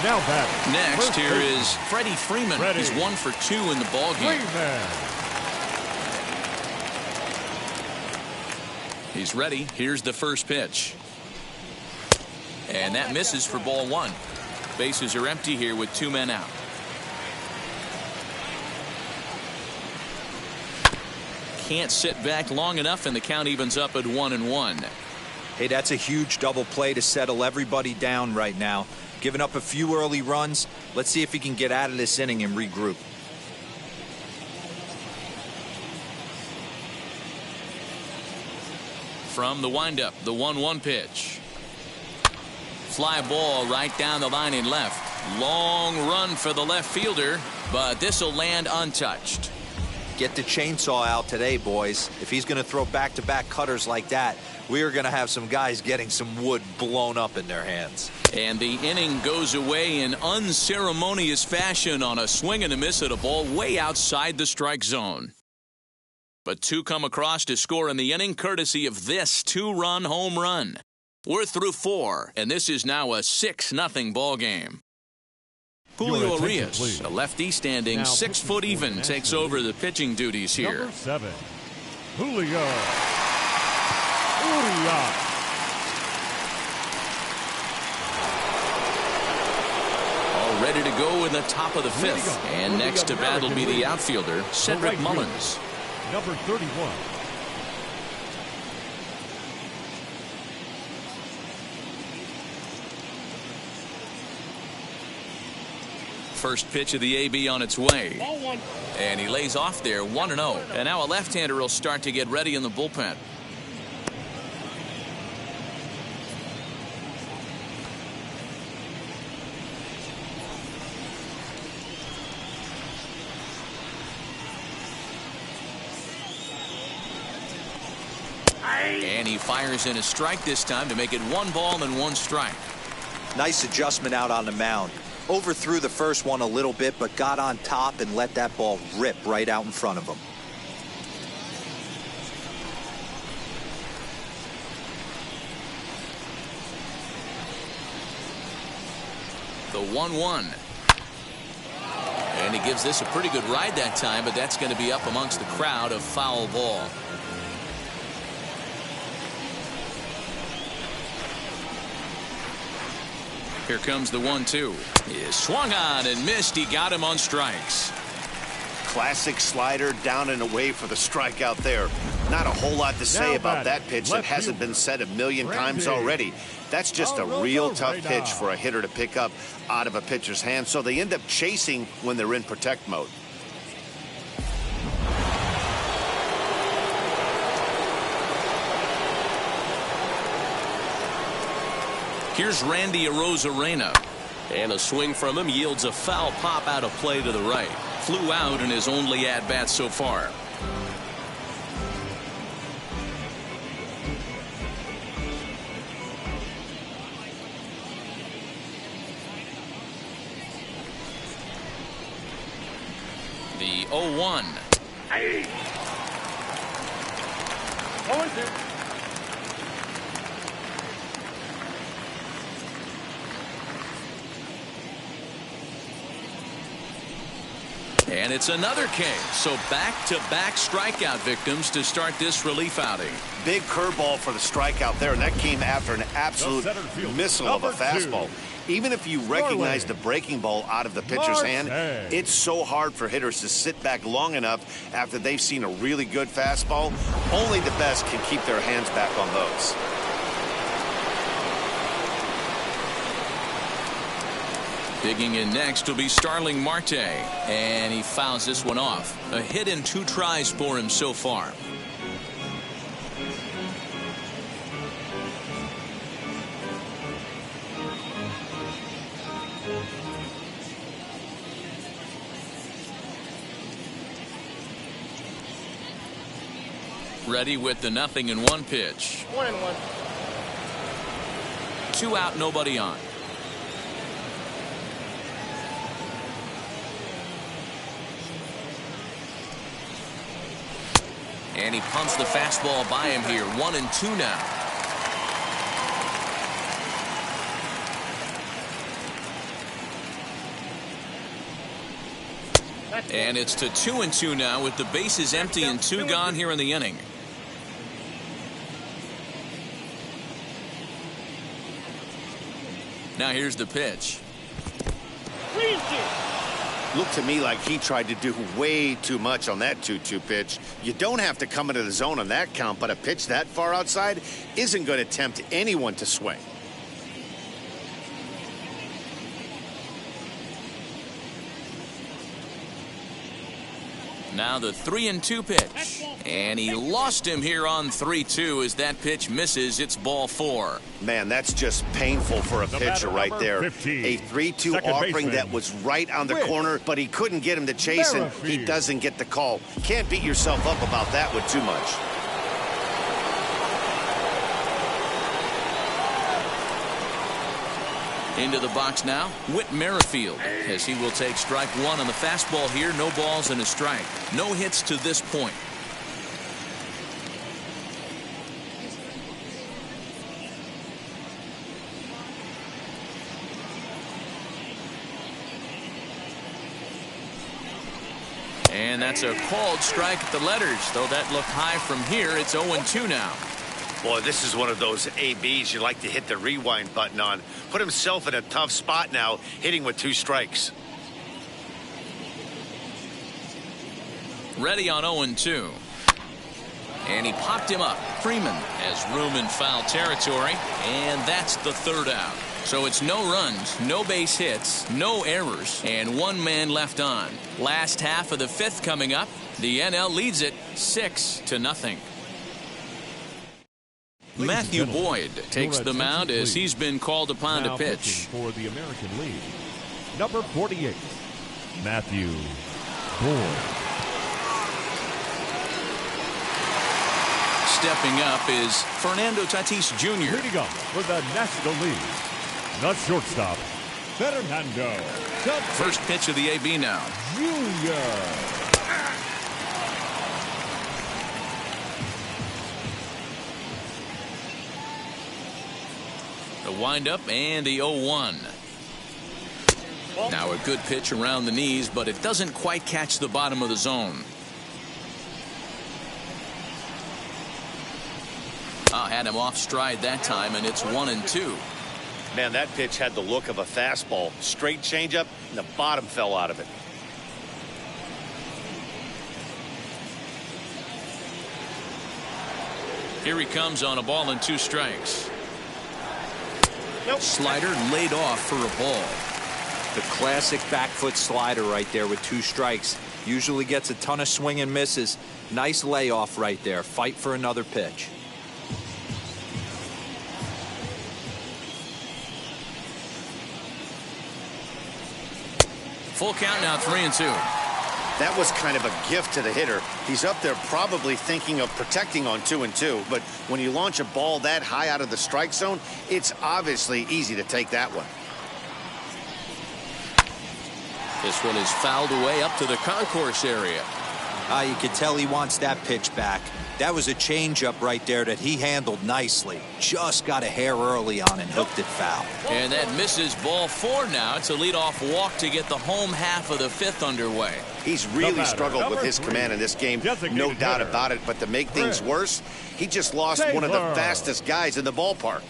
Speaker 2: Now batting.
Speaker 1: Next here is Freddie Freeman. He's 1 for 2 in the ballgame. He's ready. Here's the first pitch. And that misses for ball 1. Bases are empty here with 2 men out. Can't sit back long enough, and the count evens up at 1-1.
Speaker 4: Hey, that's a huge double play to settle everybody down right now. Giving up a few early runs. Let's see if he can get out of this inning and regroup.
Speaker 1: From the windup, the 1-1 pitch. Fly ball right down the line in left. Long run for the left fielder, but this will land untouched.
Speaker 4: Get the chainsaw out today, boys. If he's going to throw back-to-back cutters like that, we are going to have some guys getting some wood blown up in their hands.
Speaker 1: And the inning goes away in unceremonious fashion on a swing and a miss at a ball way outside the strike zone. But two come across to score in the inning courtesy of this two-run home run. We're through four, and this is now a 6-0 ball game. Julio Urias, a lefty standing now 6 foot even, takes over the pitching duties here.
Speaker 2: Number 7, Julio Urias.
Speaker 1: All ready to go in the top of the fifth. And next to bat will be the outfielder, Cedric Mullins.
Speaker 2: Number 31.
Speaker 1: First pitch of the AB on its way. And he lays off there 1-0. And now a left-hander will start to get ready in the bullpen. And he fires in a strike this time to make it 1 ball and 1 strike.
Speaker 4: Nice adjustment out on the mound. Overthrew the first one a little bit, but got on top and let that ball rip right out in front of him.
Speaker 1: The 1-1. And he gives this a pretty good ride that time, but that's going to be up amongst the crowd, a foul ball. Here comes the 1-2. He swung on and missed. He got him on strikes.
Speaker 3: Classic slider down and away for the strikeout there. Not a whole lot to say about that pitch that hasn't been said a million times already. That's just a real tough pitch for a hitter to pick up out of a pitcher's hand, so they end up chasing when they're in protect mode.
Speaker 1: Here's Randy Arozarena.
Speaker 5: And a swing from him yields a foul pop out of play to the right.
Speaker 1: Flew out in his only at-bat so far. The 0-1.
Speaker 6: Hey. 0-2.
Speaker 1: And it's another K. So back-to-back strikeout victims to start this relief outing.
Speaker 3: Big curveball for the strikeout there, and that came after an absolute missile of a fastball. Even if you recognize the breaking ball out of the pitcher's hand, it's so hard for hitters to sit back long enough after they've seen a really good fastball. Only the best can keep their hands back on those.
Speaker 1: Digging in next will be Starling Marte, and he fouls this one off. A hit in 2 tries for him so far. Ready with the 0-1 pitch.
Speaker 6: 1-1.
Speaker 1: 2 out, nobody on. And he pumps the fastball by him here. 1-2 now. And it's to 2-2 now with the bases empty and 2 gone here in the inning. Now here's the pitch.
Speaker 3: Looked to me like he tried to do way too much on that 2-2 pitch. You don't have to come into the zone on that count, but a pitch that far outside isn't going to tempt anyone to swing.
Speaker 1: Now the 3-2 pitch. And he lost him here on 3-2 as that pitch misses. It's ball 4.
Speaker 3: Man, that's just painful for a pitcher right there.
Speaker 2: 15,
Speaker 3: a 3-2 offering that was right on the corner, but he couldn't get him to chase, and he doesn't get the call. Can't beat yourself up about that with too much.
Speaker 1: Into the box now, Whit Merrifield, as he will take strike 1 on the fastball here. No balls and a strike. No hits to this point. And that's a called strike at the letters. Though that looked high from here, it's 0-2 now.
Speaker 3: Boy, this is one of those ABs you like to hit the rewind button on. Put himself in a tough spot now, hitting with 2 strikes.
Speaker 1: Ready on 0-2. And he popped him up. Freeman has room in foul territory, and that's the 3rd out. So it's no runs, no base hits, no errors, and 1 man left on. Last half of the 5th coming up. The NL leads it 6-0. Matthew Boyd takes the mound as he's been called upon to pitch.
Speaker 2: For the American League, number 48, Matthew Boyd.
Speaker 1: Stepping up is Fernando Tatis Jr.
Speaker 2: Leading up for the National League, the shortstop, Fernando Tatis.
Speaker 1: First pitch of the AB now.
Speaker 2: Jr.
Speaker 1: The windup and the 0-1. Now a good pitch around the knees, but it doesn't quite catch the bottom of the zone. Had him off stride that time, and it's 1-2.
Speaker 3: Man, that pitch had the look of a fastball. Straight changeup, and the bottom fell out of it.
Speaker 1: Here he comes on a ball and 2 strikes.
Speaker 3: Nope.
Speaker 1: Slider laid off for a ball.
Speaker 4: The classic back foot slider right there with 2 strikes. Usually gets a ton of swing and misses. Nice layoff right there. Fight for another pitch.
Speaker 1: Full count now, 3-2.
Speaker 3: That was kind of a gift to the hitter. He's up there probably thinking of protecting on 2-2, but when you launch a ball that high out of the strike zone, it's obviously easy to take that one.
Speaker 5: This one is fouled away up to the concourse area.
Speaker 4: You can tell he wants that pitch back. That was a changeup right there that he handled nicely. Just got a hair early on and hooked it foul.
Speaker 1: And that misses ball 4 now. It's a leadoff walk to get the home half of the 5th underway.
Speaker 3: He's really struggled with his command in this game, no doubt about it. But to make things worse, he just lost one of the fastest guys in the ballpark.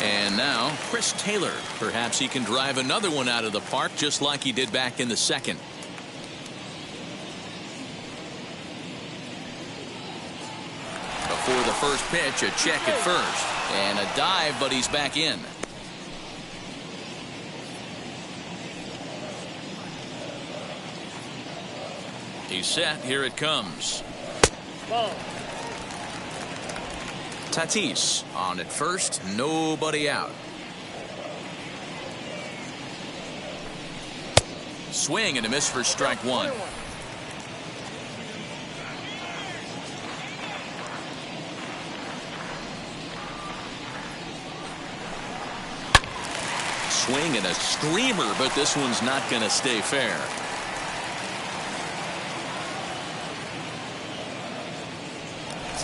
Speaker 1: And now Chris Taylor. Perhaps he can drive another one out of the park just like he did back in the 2nd. Before the first pitch, a check at first. And a dive, but he's back in. He's set. Here it comes. Tatis on at first. Nobody out. Swing and a miss for strike 1. Swing and a screamer, but this one's not going to stay fair.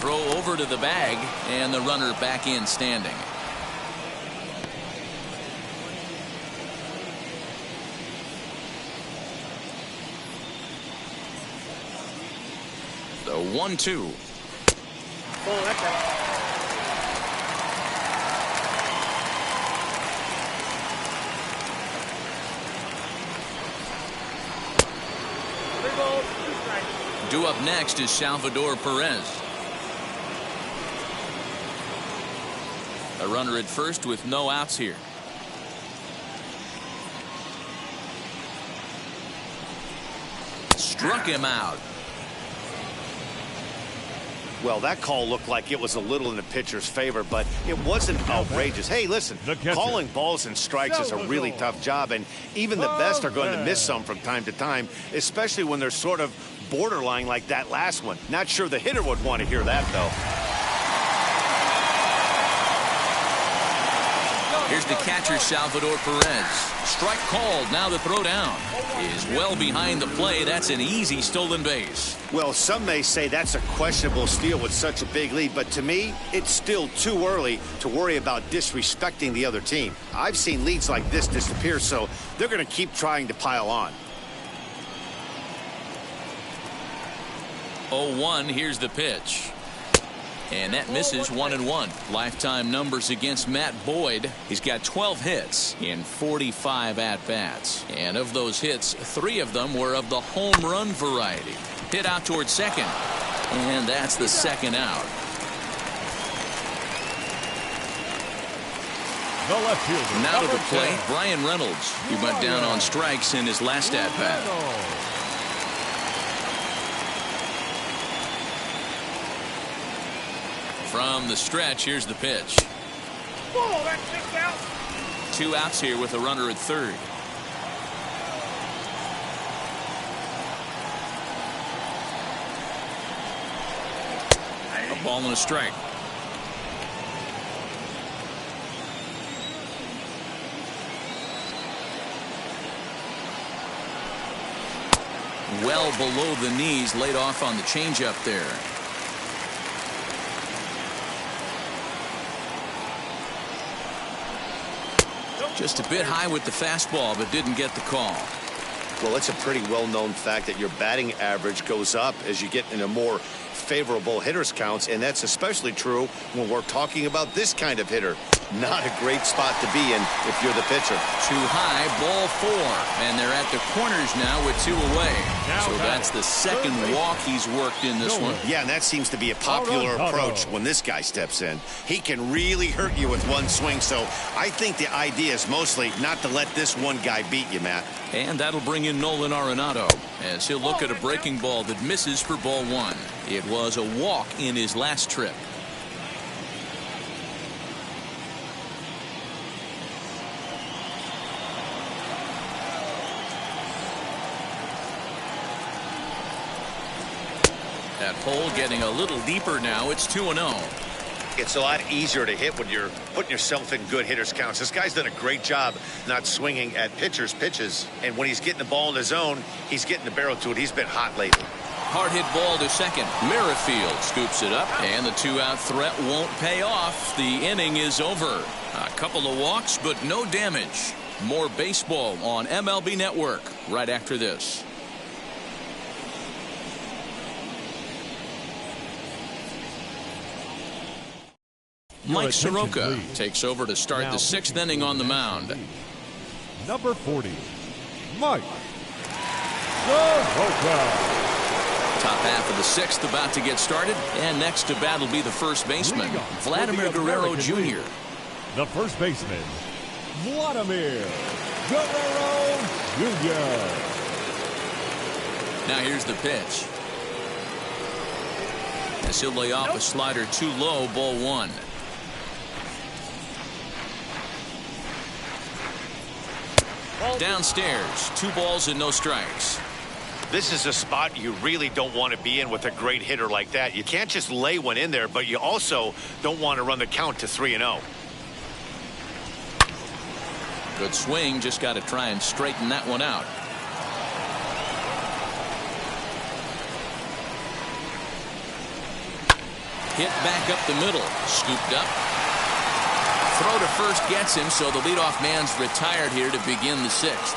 Speaker 1: Throw over to the bag, and the runner back in standing. The 1-2. Due up next is Salvador Perez. A runner at first with no outs here. Struck him out.
Speaker 3: Well, that call looked like it was a little in the pitcher's favor, but it wasn't outrageous. Hey, listen, calling balls and strikes is a really tough job, and even the best are going to miss some from time to time, especially when they're sort of borderline like that last one. Not sure the hitter would want to hear that, though.
Speaker 1: Here's the catcher, Salvador Perez. Strike called. Now the throw down is well behind the play. That's an easy stolen base.
Speaker 3: Well, some may say that's a questionable steal with such a big lead, but to me, it's still too early to worry about disrespecting the other team. I've seen leads like this disappear, so they're going to keep trying to pile on.
Speaker 1: 0-1. Here's the pitch. And that misses 1-1. Lifetime numbers against Matt Boyd. He's got 12 hits in 45 at-bats. And of those hits, 3 of them were of the home run variety. Hit out towards second. And that's the second out.
Speaker 2: The left fielder.
Speaker 1: Now to the plate, Brian Reynolds. He went down on strikes in his last at-bat. From the stretch, here's the pitch.
Speaker 6: Oh, that's 6 out.
Speaker 1: 2 outs here with a runner at third. A ball and a strike. Well below the knees, laid off on the changeup there. Just a bit high with the fastball, but didn't get the call.
Speaker 3: Well, it's a pretty well-known fact that your batting average goes up as you get into more favorable hitters counts, and that's especially true when we're talking about this kind of hitter. Not a great spot to be in if you're the pitcher.
Speaker 1: Too high, ball 4, and they're at the corners now with 2 away. So that's the second walk he's worked in this one.
Speaker 3: Yeah, and that seems to be a popular approach when this guy steps in. He can really hurt you with one swing, so I think the idea is mostly not to let this one guy beat you, Matt.
Speaker 1: And that'll bring in Nolan Arenado as he'll look at a breaking ball that misses for ball 1. It was a walk in his last trip. That hole getting a little deeper now. It's 2-0.
Speaker 3: It's a lot easier to hit when you're putting yourself in good hitters counts. This guy's done a great job not swinging at pitchers' pitches. And when he's getting the ball in his zone, he's getting the barrel to it. He's been hot lately.
Speaker 1: Hard hit ball to second. Merrifield scoops it up, and the 2-out threat won't pay off. The inning is over. A couple of walks, but no damage. More baseball on MLB Network right after this. Mike Soroka takes over to start the 6th inning on the mound.
Speaker 2: Number 40, Mike Soroka.
Speaker 1: Top half of the 6th about to get started, and next to bat will be the first baseman, Vladimir Guerrero Jr.
Speaker 2: The first baseman, Vladimir Guerrero Jr.
Speaker 1: Now here's the pitch. As he'll lay off a slider too low, ball 1. Downstairs, 2 balls and no strikes.
Speaker 3: This is a spot you really don't want to be in with a great hitter like that. You can't just lay one in there, but you also don't want to run the count to 3-0.
Speaker 1: Good swing, just got to try and straighten that one out. Hit back up the middle, scooped up. Throw to first gets him, so the leadoff man's retired here to begin the 6th.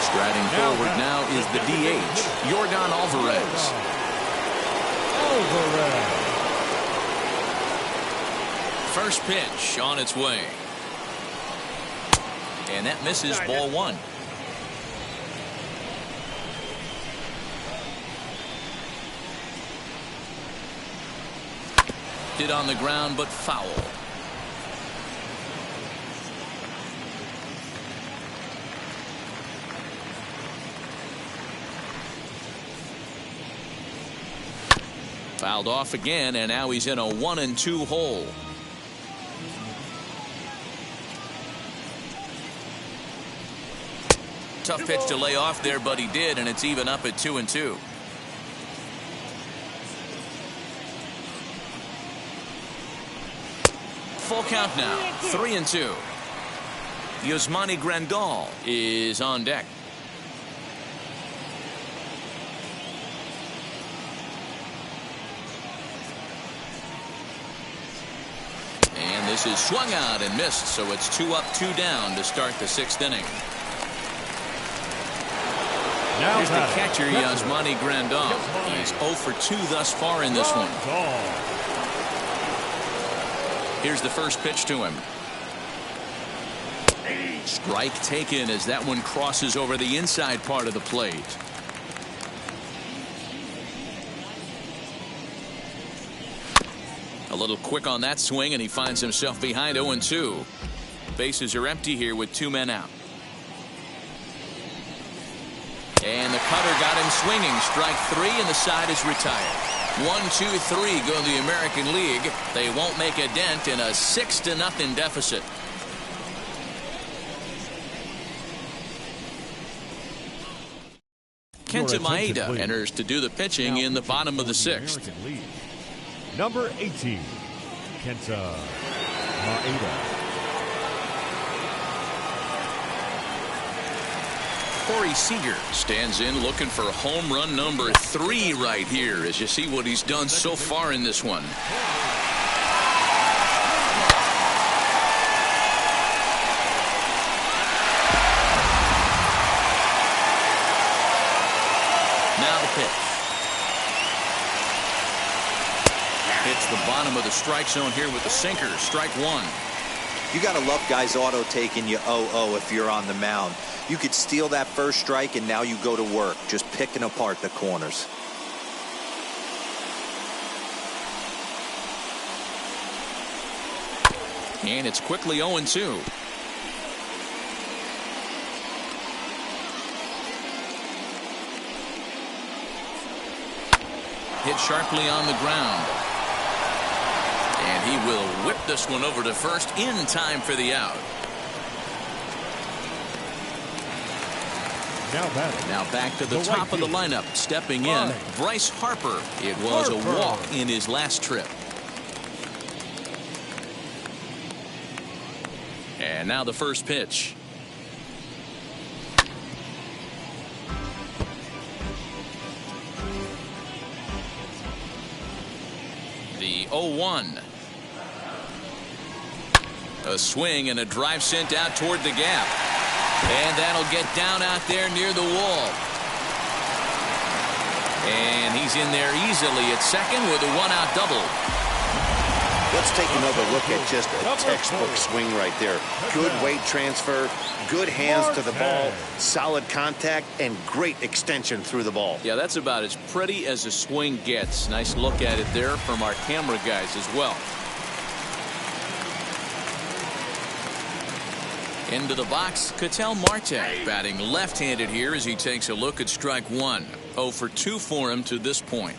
Speaker 1: Striding forward now is the DH, Yordan Alvarez. First pitch on its way. And that misses, ball 1. Hit on the ground, but foul. Fouled off again, and now he's in a 1-2 hole. Tough pitch to lay off there, but he did, and it's even up at 2-2. Full count now, 3-2. Yasmani Grandal is on deck. And this is swung out and missed, so it's 2 up, 2 down to start the 6th inning. Here's the catcher, Yasmani Grandal. He's 0 for 2 thus far in this one. Here's the first pitch to him. Strike taken as that one crosses over the inside part of the plate. A little quick on that swing, and he finds himself behind 0-2. Bases are empty here with 2 men out. And the cutter got him swinging. Strike 3, and the side is retired. 1-2-3 go to the American League. They won't make a dent in a 6-0 deficit. Kenta Maeda enters to do the pitching in the bottom of the 6th.
Speaker 2: Number 18, Kenta Maeda.
Speaker 1: Corey Seager stands in looking for home run number 3 right here as you see what he's done so far in this one. Now the pitch. Hits the bottom of the strike zone here with the sinker. Strike 1.
Speaker 4: You got to love guys auto taking you 0-0 if you're on the mound. You could steal that first strike and now you go to work just picking apart the corners.
Speaker 1: And it's quickly 0-2. Hit sharply on the ground. And he will whip this one over to first in time for the out. Now back to the top of the lineup. Stepping in, Bryce Harper. It was a walk in his last trip. And now the first pitch. The 0-1. A swing and a drive sent out toward the gap. And that'll get down out there near the wall. And he's in there easily at second with a 1-out double.
Speaker 3: Let's take another look at just a textbook swing right there. Good weight transfer, good hands to the ball, solid contact, and great extension through the ball.
Speaker 1: Yeah, that's about as pretty as a swing gets. Nice look at it there from our camera guys as well. Into the box, Ketel Marte batting left-handed here as he takes a look at strike 1. 0 for 2 for him to this point.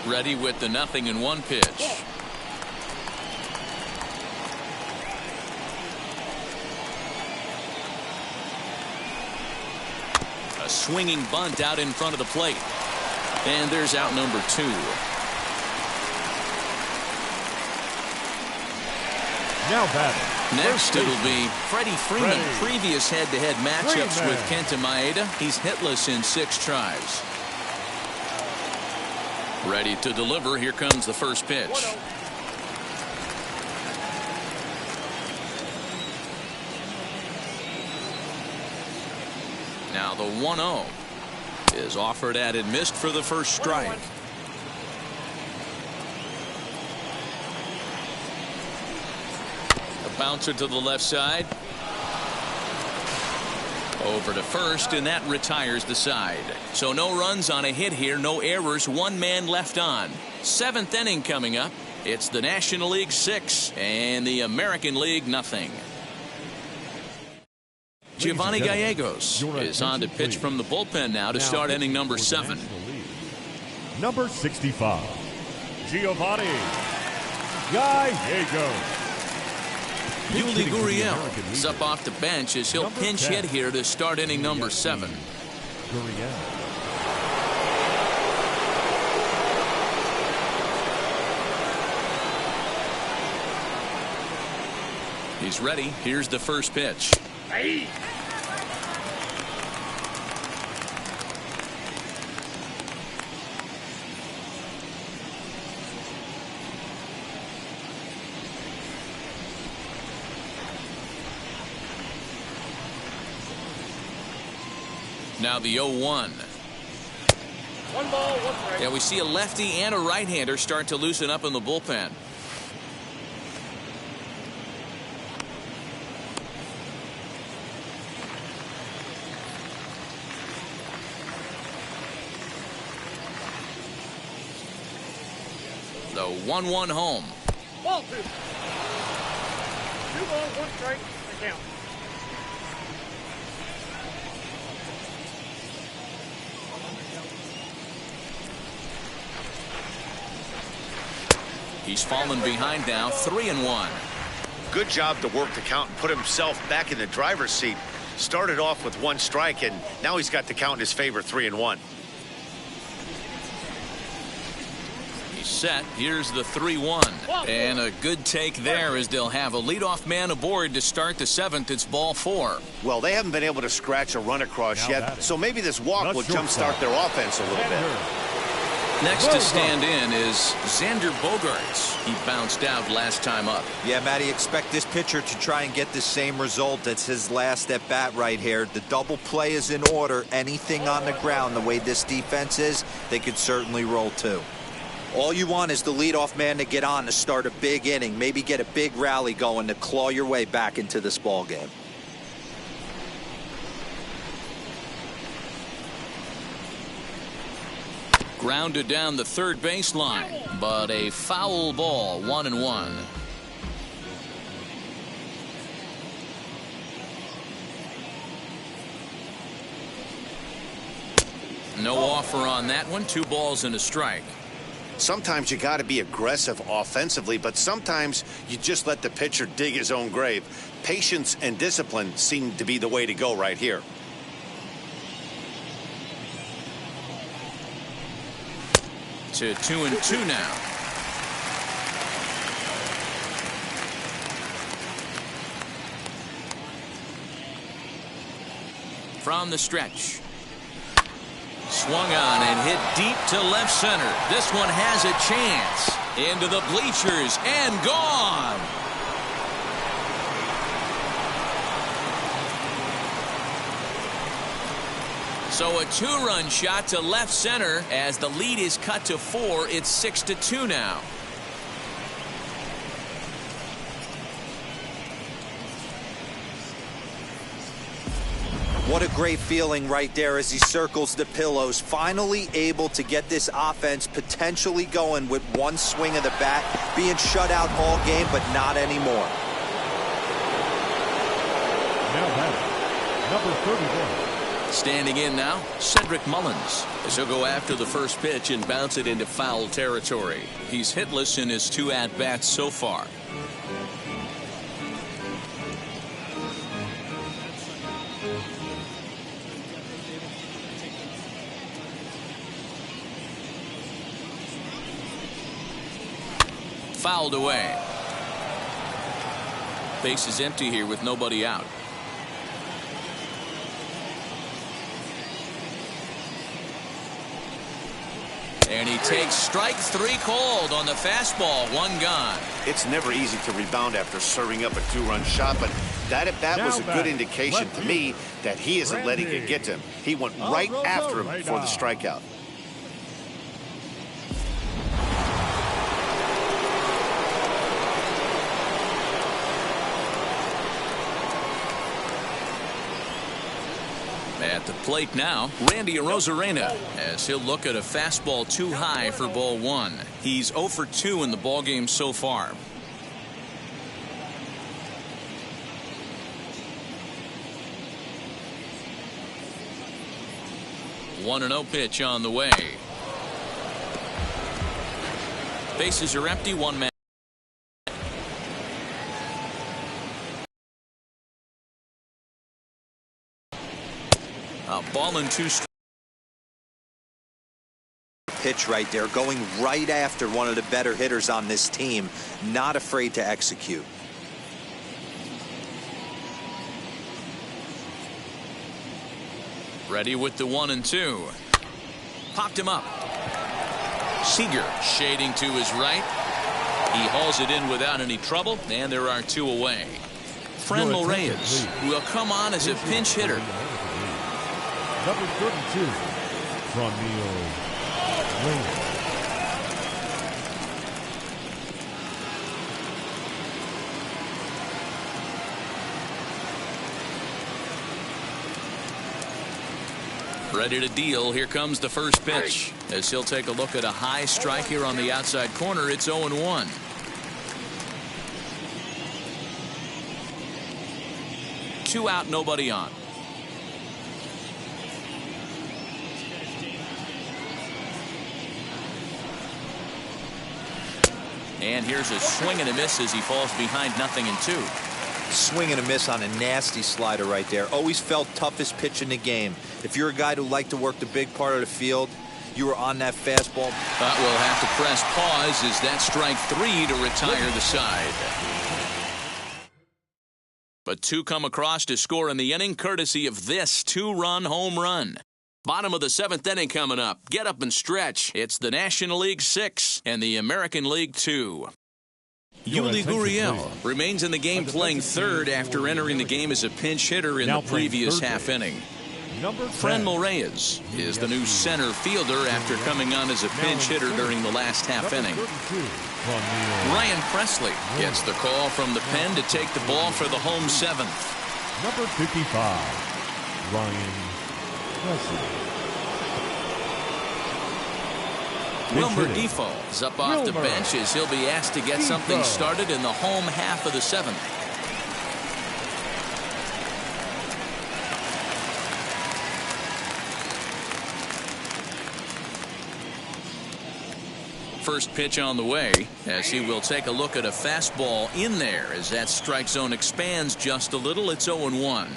Speaker 1: Ready with the 0-1 pitch. A swinging bunt out in front of the plate. And there's out number 2.
Speaker 2: Now batting.
Speaker 1: Next it'll be Freddie Freeman. Previous head-to-head matchups with Kenta Maeda. He's hitless in 6 tries. Ready to deliver. Here comes the first pitch. Now the 1-0 is offered at and missed for the first strike. A bouncer to the left side. Over to first, and that retires the side. So no runs on a hit here, no errors, 1 man left on. 7th inning coming up. It's the National League 6 and the American League nothing. Giovanni Gallegos is on to pitch from the bullpen now to start inning number 7.
Speaker 2: Number 65, Giovanni Gallegos.
Speaker 1: Yuli Gurriel is up off the bench as he'll pinch hit here to start inning number 7. He's ready. Here's the first pitch. Now the 0-1.
Speaker 6: 1 ball, 1 strike.
Speaker 1: Yeah, we see a lefty and a right-hander start to loosen up in the bullpen. The 1-1 home.
Speaker 6: Ball 2. 2 balls, 1 strike. The count.
Speaker 1: He's fallen behind now, 3-1.
Speaker 3: Good job to work the count and put himself back in the driver's seat. Started off with 1 strike, and now he's got the count in his favor, 3-1.
Speaker 1: He's set. Here's the 3-1. And a good take there as they'll have a leadoff man aboard to start the 7th. It's ball 4.
Speaker 3: Well, they haven't been able to scratch a run across yet, so maybe this walk will jumpstart their offense a little bit.
Speaker 1: Next to stand in is Xander Bogaerts. He bounced out last time up.
Speaker 4: Yeah, Matty, expect this pitcher to try and get the same result as his last at bat right here. The double play is in order. Anything on the ground, the way this defense is, they could certainly roll too. All you want is the leadoff man to get on to start a big inning, maybe get a big rally going to claw your way back into this ball game.
Speaker 1: Grounded down the third baseline, but a foul ball, 1-1. No offer on that one. 2 balls and a strike.
Speaker 3: Sometimes you got to be aggressive offensively, but sometimes you just let the pitcher dig his own grave. Patience and discipline seem to be the way to go right here.
Speaker 1: To 2-2 now. From the stretch. Swung on and hit deep to left center. This one has a chance. Into the bleachers and gone. So a 2-run shot to left center as the lead is cut to 4. It's 6-2 now.
Speaker 4: What a great feeling right there as he circles the pillows. Finally able to get this offense potentially going with 1 swing of the bat. Being shut out all game, but not anymore.
Speaker 2: Now batting, number 31.
Speaker 1: Standing in now, Cedric Mullins, as he'll go after the first pitch and bounce it into foul territory. He's hitless in his 2 at-bats so far. Fouled away. Base is empty here with nobody out. And he takes strike 3 called on the fastball. 1 gone.
Speaker 3: It's never easy to rebound after serving up a 2-run shot, but that at bat was a good indication to me that he isn't letting it get to him. He went right after him for the strikeout.
Speaker 1: At the plate now, Randy Arozarena, as he'll look at a fastball too high for ball 1. He's 0 for 2 in the ballgame so far. One 1-0 pitch on the way. Bases are empty. 1 man. A ball and 2 strikes.
Speaker 4: Pitch right there, going right after one of the better hitters on this team. Not afraid to execute.
Speaker 1: Ready with the 1-2. Popped him up. Seager shading to his right. He hauls it in without any trouble, and there are 2 away. Franmil Reyes will come on as a pinch hitter.
Speaker 2: Number 32 from Neil Williams.
Speaker 1: Ready to deal. Here comes the first pitch. As he'll take a look at a high strike here on the outside corner. It's 0-1. Two out, nobody on. And here's a swing and a miss as he falls behind 0-2.
Speaker 4: Swing and a miss on a nasty slider right there. Always felt toughest pitch in the game. If you're a guy who liked to work the big part of the field, you were on that fastball.
Speaker 1: But we'll have to press pause as that strike 3 to retire the side. But two come across to score in the inning, courtesy of this two-run home run. Bottom of the 7th inning coming up. Get up and stretch. It's the National League 6 and the American League 2. Yuli Gurriel remains in the game playing third after entering the game as a pinch hitter in the previous half inning. Franmil Reyes is the new center fielder after coming on as a pinch hitter during the last half inning. Ryan Presley gets the call from the pen to take the ball for the home 7th.
Speaker 2: Number 55, Ryan Presley.
Speaker 1: Wilmer Defoe is up off the bench as he'll be asked to get something started in the home half of the 7th. First pitch on the way as he will take a look at a fastball in there as that strike zone expands just a little. It's 0-1.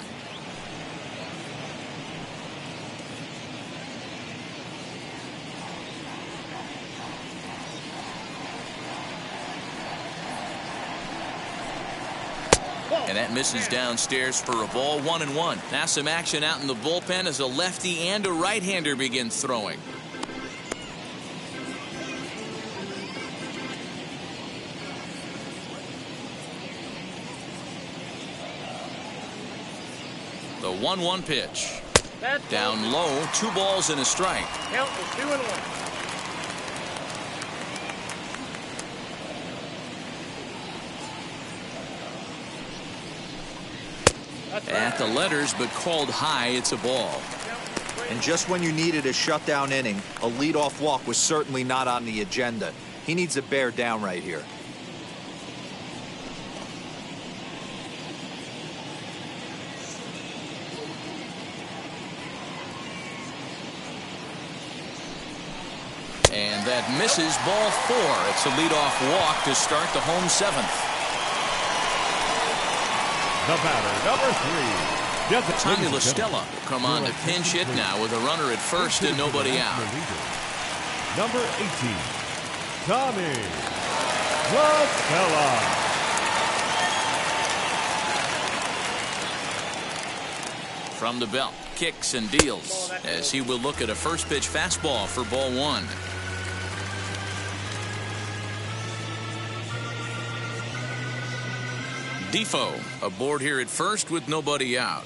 Speaker 1: And that misses downstairs for a ball. 1-1. Now some action out in the bullpen as a lefty and a right-hander begin throwing. The 1-1 pitch. Down low, 2 balls and a strike.
Speaker 6: Count is 2-1.
Speaker 4: At the letters, but called high, it's a ball. And just when you needed a shutdown inning, a leadoff walk was certainly not on the agenda. He needs to bear down right here.
Speaker 1: And that misses, ball 4. It's a leadoff walk to start the home 7th.
Speaker 2: The batter, number 3.
Speaker 1: Tommy La Stella will come on to pinch hit now with a runner at first and nobody out.
Speaker 2: Number 18, Tommy La Stella.
Speaker 1: From the belt, kicks and deals as he will look at a first pitch fastball for ball 1. Defoe aboard here at first with nobody out.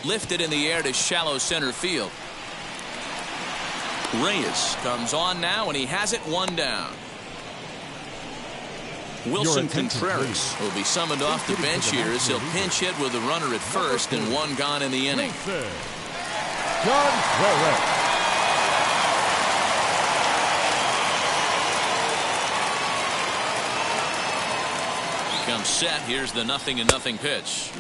Speaker 1: Lifted in the air to shallow center field. Reyes comes on now and he has it, 1 down. Wilson Contreras will be summoned off the bench here as he'll pinch hit with a runner at first and 1 gone in the inning.
Speaker 2: Contreras.
Speaker 1: Comes set. Here's the 0-0 pitch.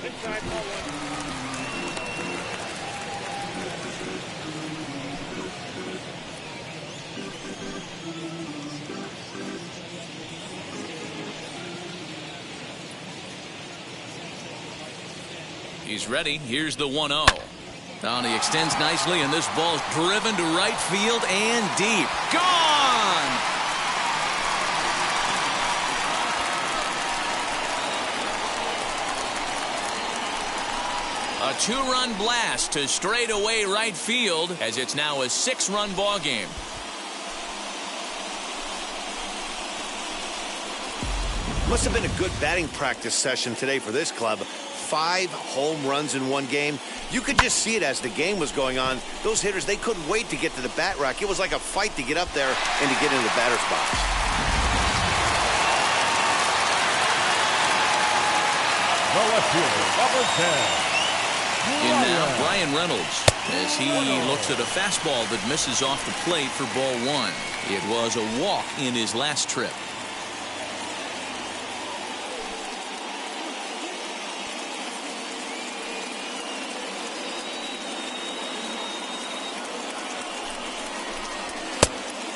Speaker 1: He's ready. Here's the 1-0. Now he extends nicely, and this ball's driven to right field and deep. Gone! A 2-run blast to straightaway right field as it's now a 6-run ball game.
Speaker 3: Must have been a good batting practice session today for this club. 5 home runs in one game. You could just see it as the game was going on. Those hitters, they couldn't wait to get to the bat rack. It was like a fight to get up there and to get into the batter's box.
Speaker 2: The left fielder, number 10.
Speaker 1: In now, Brian Reynolds, as he looks at a fastball that misses off the plate for ball 1. It was a walk in his last trip.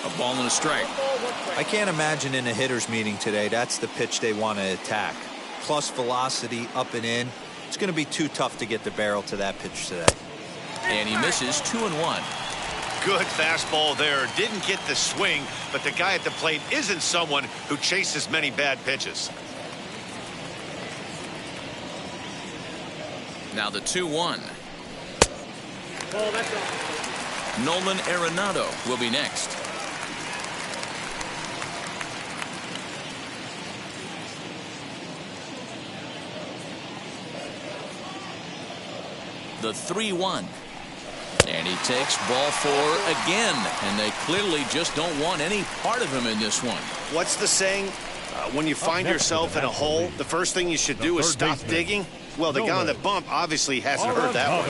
Speaker 1: A ball and a strike.
Speaker 4: I can't imagine in a hitter's meeting today that's the pitch they want to attack. Plus velocity up and in. It's going to be too tough to get the barrel to that pitch today.
Speaker 1: And he misses 2-1.
Speaker 3: Good fastball there. Didn't get the swing, but the guy at the plate isn't someone who chases many bad pitches.
Speaker 1: Now the 2-1.
Speaker 6: Ball, that's up.
Speaker 1: Nolan Arenado will be next. The 3-1. And he takes ball 4 again. And they clearly just don't want any part of him in this one.
Speaker 3: What's the saying? When you find yourself in a hole, the first thing you should do is stop digging. Well, the guy on the bump obviously hasn't heard that one.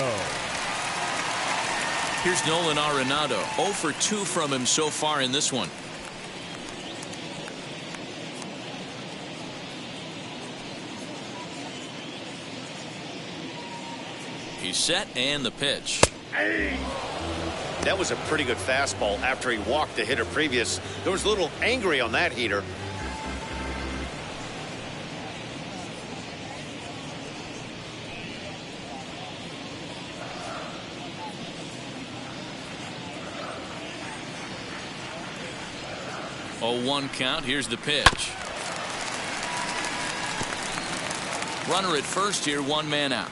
Speaker 1: Here's Nolan Arenado. 0 for 2 from him so far in this one. He's set, and the pitch.
Speaker 3: That was a pretty good fastball after he walked the hitter previous. There was a little angry on that heater.
Speaker 1: Oh, 1 count. Here's the pitch. Runner at first here, 1 man out.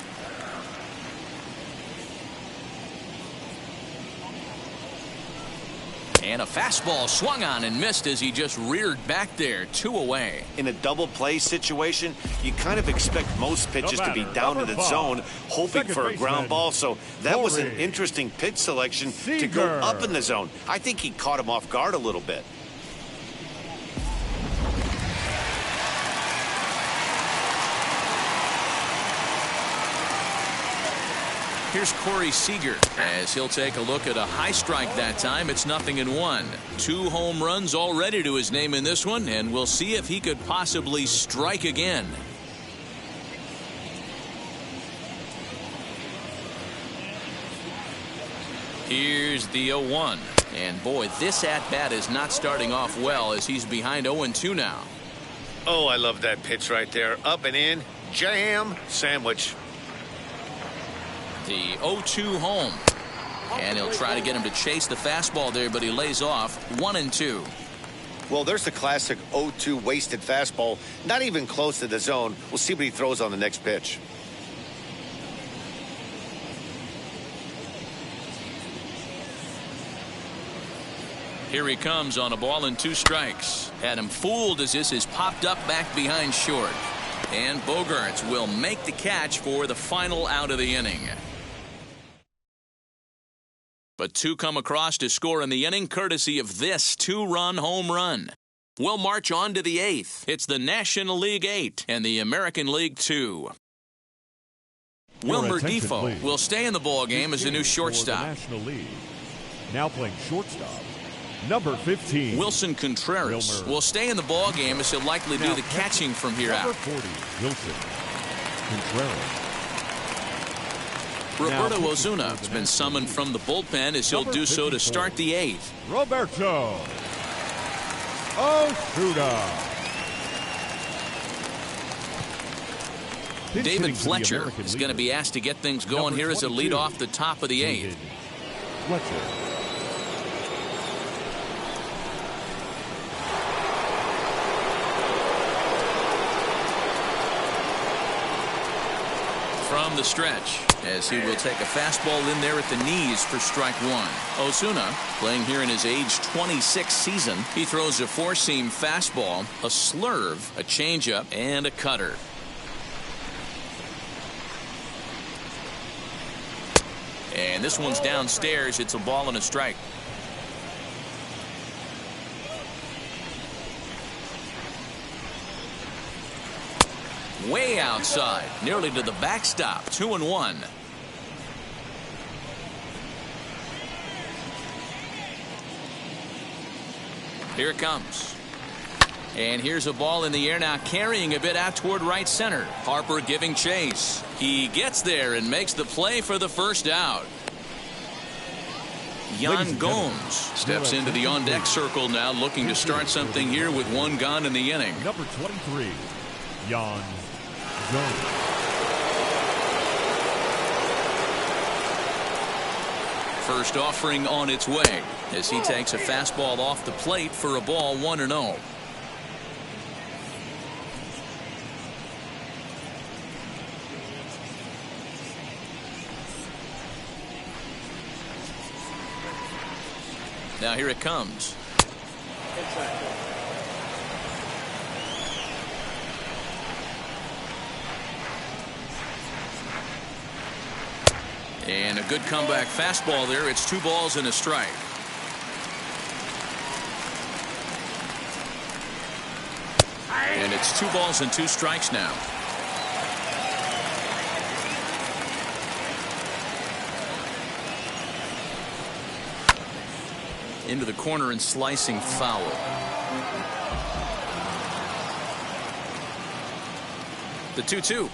Speaker 1: And a fastball swung on and missed as he just reared back there. 2 away.
Speaker 3: In a double play situation, you kind of expect most pitches to be down in the zone, hoping for a ground ball. So that was an interesting pitch selection to go up in the zone. I think he caught him off guard a little bit.
Speaker 1: Here's Corey Seager as he'll take a look at a high strike that time. It's 0-1. 2 home runs already to his name in this one, and we'll see if he could possibly strike again. Here's the 0-1. And boy, this at-bat is not starting off well as he's behind 0-2 now.
Speaker 3: Oh, I love that pitch right there. Up and in. Jam sandwich.
Speaker 1: The 0-2 home. And he'll try to get him to chase the fastball there, but he lays off. 1-2.
Speaker 3: Well, there's the classic 0-2 wasted fastball. Not even close to the zone. We'll see what he throws on the next pitch.
Speaker 1: Here he comes on a ball and 2 strikes. Had him fooled as this is popped up back behind short. And Bogaerts will make the catch for the final out of the inning. But 2 come across to score in the inning courtesy of this 2-run home run. We'll march on to the 8th. It's the National League 8 and the American League 2. Wilmer Defoe will stay in the ball game as the new shortstop.
Speaker 2: National League. Now playing shortstop, number 15.
Speaker 1: Wilson Contreras will stay in the ball game as he'll likely do the catching from here out.
Speaker 2: Number 40, Wilson Contreras.
Speaker 1: Roberto Ozuna has been summoned from the bullpen as he'll do so to start the 8th.
Speaker 2: Roberto Ozuna.
Speaker 1: David Fletcher is going to be asked to get things going here as a lead off the top of the 8th.
Speaker 2: Fletcher.
Speaker 1: From from the stretch, as he will take a fastball in there at the knees for strike one. Osuna, playing here in his age 26 season, he throws a four-seam fastball, a slurve, a changeup, and a cutter. And this one's downstairs. It's a ball and a strike. Way outside, nearly to the backstop. 2-1. Here it comes. And here's a ball in the air now, carrying a bit out toward right center. Harper giving chase. He gets there and makes the play for the first out. Yan Gomes steps into the on-deck circle now, looking to start something here with one gone in the inning.
Speaker 2: Number 23, Yan Gomes.
Speaker 1: First offering on its way as he takes a fastball off the plate for a ball 1-0. Now here it comes. And a good comeback fastball there. It's 2 balls and a strike. And it's 2 balls and 2 strikes now. Into the corner and slicing foul. The 2-2.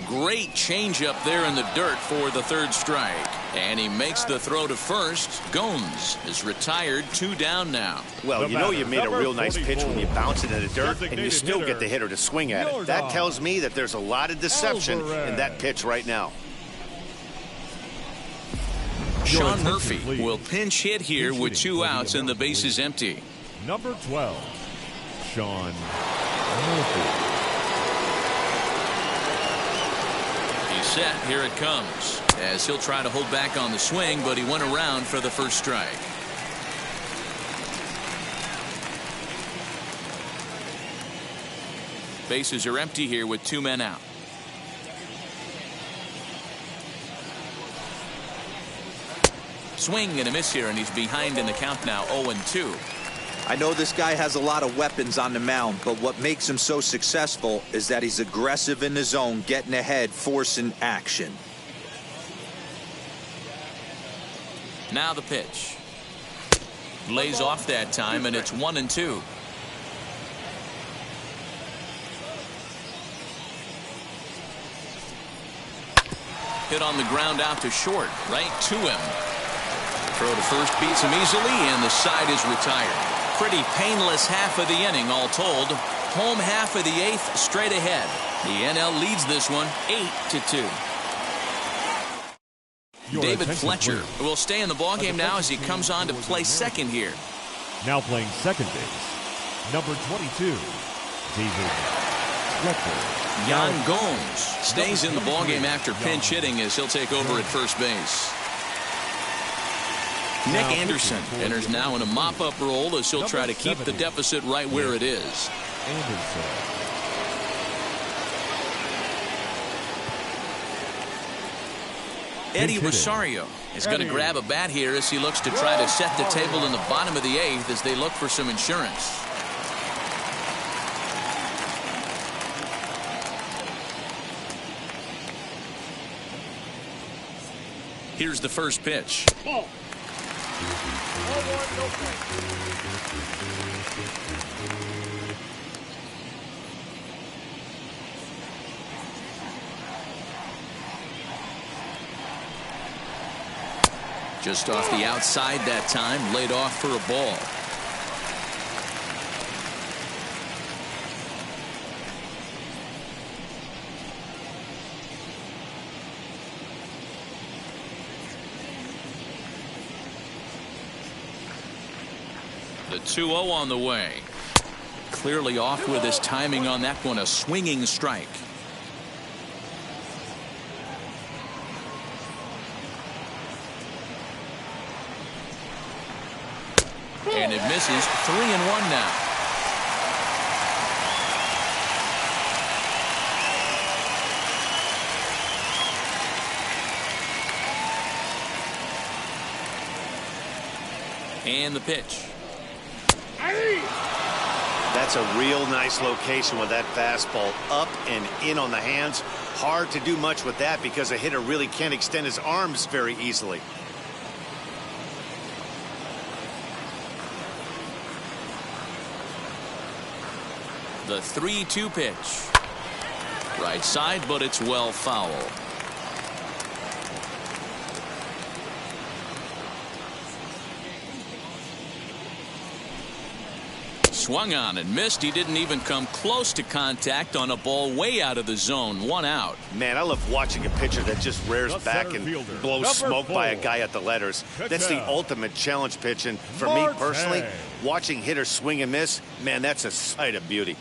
Speaker 1: Great changeup there in the dirt for the third strike. And he makes the throw to first. Gomes is retired, 2 down now.
Speaker 3: Well, you know you made a real nice pitch when you bounce it in the dirt and you still get the hitter to swing at it. That tells me that there's a lot of deception in that pitch right now.
Speaker 1: Sean Murphy will pinch hit here with 2 outs and the base is empty.
Speaker 2: Number 12, Sean Murphy.
Speaker 1: He's set. Here it comes. As he'll try to hold back on the swing, but he went around for the first strike. Bases are empty here with 2 men out. Swing and a miss here, and he's behind in the count now, 0-2.
Speaker 4: I know this guy has a lot of weapons on the mound, but what makes him so successful is that he's aggressive in the zone, getting ahead, forcing action.
Speaker 1: Now the pitch. Lays off that time, and it's 1-2. Hit on the ground out to short, right to him. Throw to first beats him easily, and the side is retired. Pretty painless half of the inning, all told. Home half of the 8th, straight ahead. The NL leads this one 8-2. David Fletcher will stay in the ballgame now as he comes on to play second here.
Speaker 2: Now playing second base, number 22, David Fletcher.
Speaker 1: Yan Gomes stays in the ballgame after pinch hitting as he'll take over at first base. Nick Anderson enters now in a mop-up role as he'll try to keep the deficit right where it is. Eddie Rosario is going to grab a bat here as he looks to try to set the table in the bottom of the 8th as they look for some insurance. Here's the first pitch. Just off the outside that time, laid off for a ball. The 2-0 on the way. Clearly off with his timing on that one, a swinging strike. it misses. 3-1 now. And the pitch.
Speaker 3: That's a real nice location with that fastball up and in on the hands. Hard to do much with that because a hitter really can't extend his arms very easily.
Speaker 1: The 3-2 pitch. Right side, but it's well foul. Swung on and missed. He didn't even come close to contact on a ball way out of the zone. 1 out.
Speaker 3: Man, I love watching a pitcher that just rears back and blows smoke by a guy at the letters. That's the ultimate challenge pitch. And for me personally, watching hitters swing and miss, man, that's a sight of beauty.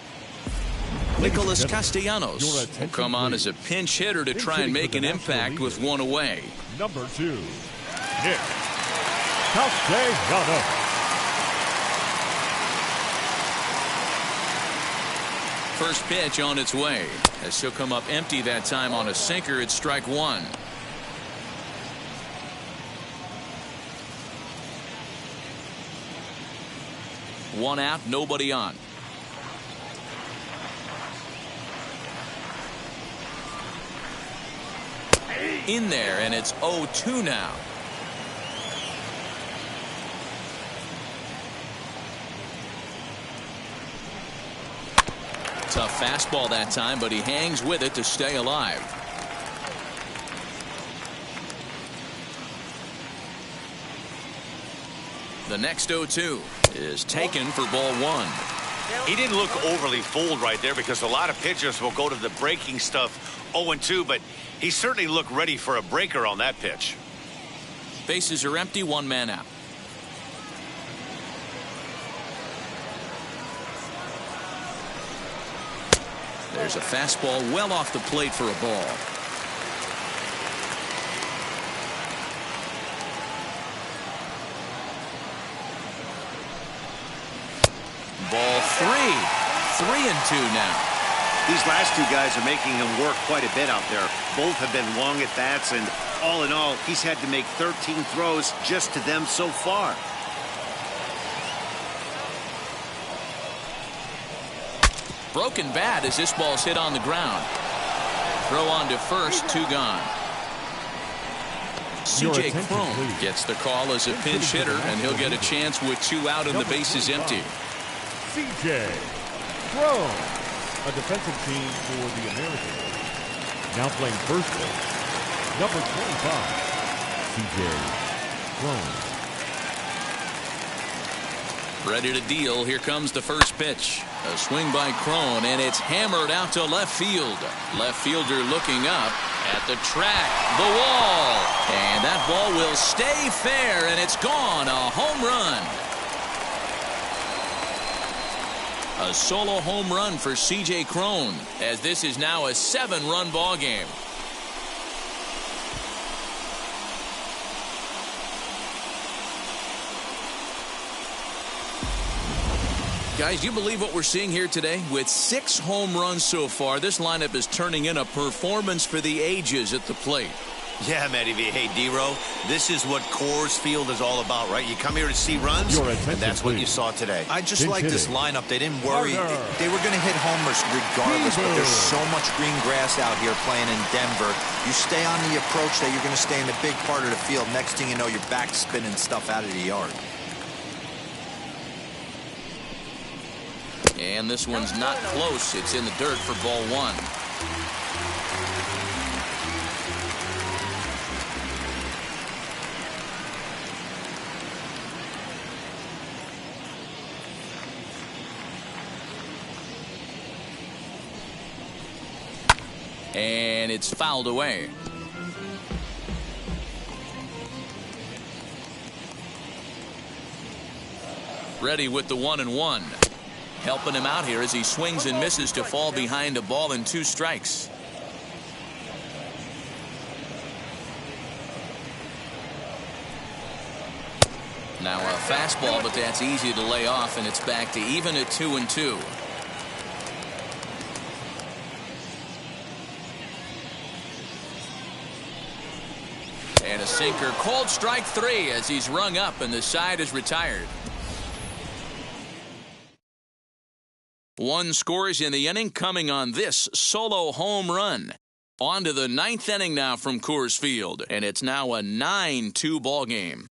Speaker 1: Nicholas Castellanos will come on as a pinch hitter to try and make an impact with 1 away.
Speaker 2: Number 2, Nick Castellanos.
Speaker 1: First pitch on its way, as he'll come up empty that time on a sinker. It's strike 1. One out, nobody on. In there, and it's 0-2 now. Tough fastball that time, but he hangs with it to stay alive. The next 0-2 is taken for ball 1.
Speaker 3: He didn't look overly fooled right there because a lot of pitchers will go to the breaking stuff 0-2, but he certainly looked ready for a breaker on that pitch.
Speaker 1: Bases are empty, 1 man out. There's a fastball well off the plate for a ball. Ball 3. 3-2 now.
Speaker 3: These last two guys are making him work quite a bit out there. Both have been long at bats, and all in all, he's had to make 13 throws just to them so far.
Speaker 1: Broken bat as this ball's hit on the ground. Throw on to first, 2 gone. C.J. Cron gets the call as a pinch hitter, and he'll get a chance with 2 out and the bases empty.
Speaker 2: C.J. Cron, a defensive team for the Americans. Now playing first base, number 25, C.J. Cron.
Speaker 1: Ready to deal. Here comes the first pitch. A swing by Cron, and it's hammered out to left field. Left fielder looking up at the track, the wall, and that ball will stay fair, and it's gone. A home run. A solo home run for C.J. Cron, as this is now a 7-run ball game. Guys, you believe what we're seeing here today? With 6 home runs so far, this lineup is turning in a performance for the ages at the plate.
Speaker 3: Yeah, Matty V. Hey, D-Row, this is what Coors Field is all about, right? You come here to see runs, and that's what you saw today.
Speaker 4: I just like this lineup. They didn't worry. They were going to hit homers regardless, but there's so much green grass out here playing in Denver. You stay on the approach that you're going to stay in the big part of the field. Next thing you know, you're back spinning stuff out of the yard.
Speaker 1: And this one's not close. It's in the dirt for ball 1. And it's fouled away. Ready with the 1-1. Helping him out here as he swings and misses to fall behind a ball and 2 strikes. Now a fastball, but that's easy to lay off, and it's back to even at 2-2. And a sinker, called strike 3 as he's rung up and the side is retired. 1 scores in the inning coming on this solo home run. On to the 9th inning now from Coors Field, and it's now a 9-2 ball game.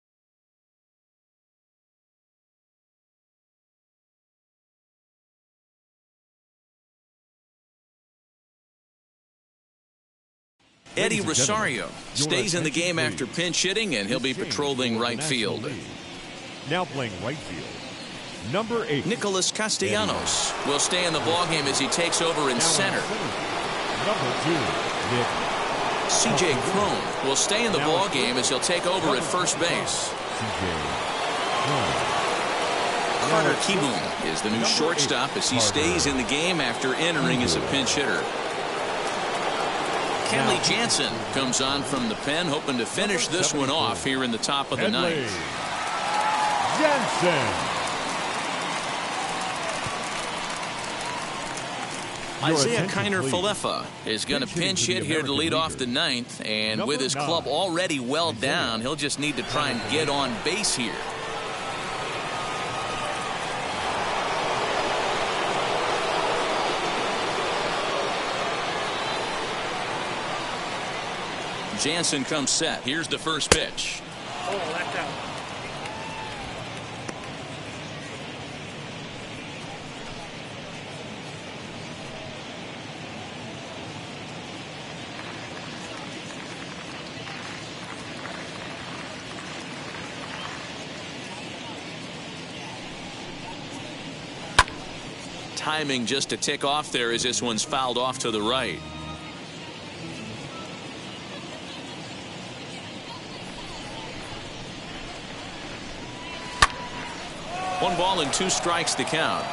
Speaker 1: Eddie Rosario stays in the game after pinch hitting, and he'll be patrolling right field.
Speaker 2: Now playing right field, number 8.
Speaker 1: Nicholas Castellanos will stay in the ballgame as he takes over in center.
Speaker 2: Number 2, Nick.
Speaker 1: C.J. Cron will stay in the ballgame as he'll take over at first base. Carter Kieboom is the new shortstop as he stays in the game after entering as a pinch hitter. Kenley Jansen comes on from the pen, hoping to finish this one off here in the top of the 9th.
Speaker 2: Jansen.
Speaker 1: Isaiah Kiner-Falefa is going to pinch hit here to lead off the 9th, and with his club already well down, he'll just need to try and get on base here. Jansen comes set. Here's the first pitch.
Speaker 6: Oh, that's out.
Speaker 1: Timing just to tick off there as this one's fouled off to the right. 1 ball and 2 strikes to count.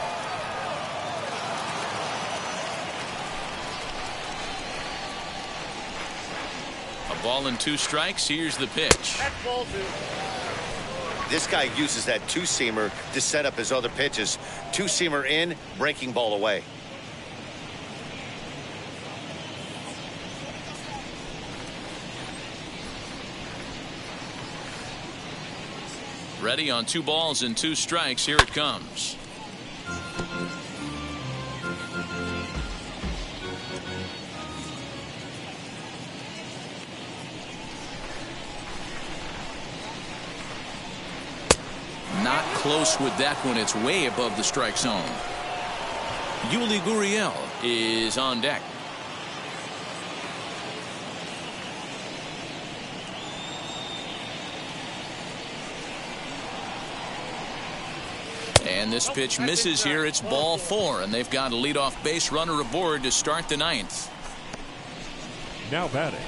Speaker 1: A ball and 2 strikes. Here's the pitch.
Speaker 6: That's ball 2.
Speaker 3: This guy uses that 2-seamer to set up his other pitches. 2-seamer in, breaking ball away.
Speaker 1: Ready on 2 balls and 2 strikes. Here it comes. Not close with that one. It's way above the strike zone. Yuli Gurriel is on deck. And this pitch misses here. It's ball 4, and they've got a leadoff base runner aboard to start the 9th.
Speaker 2: Now batting,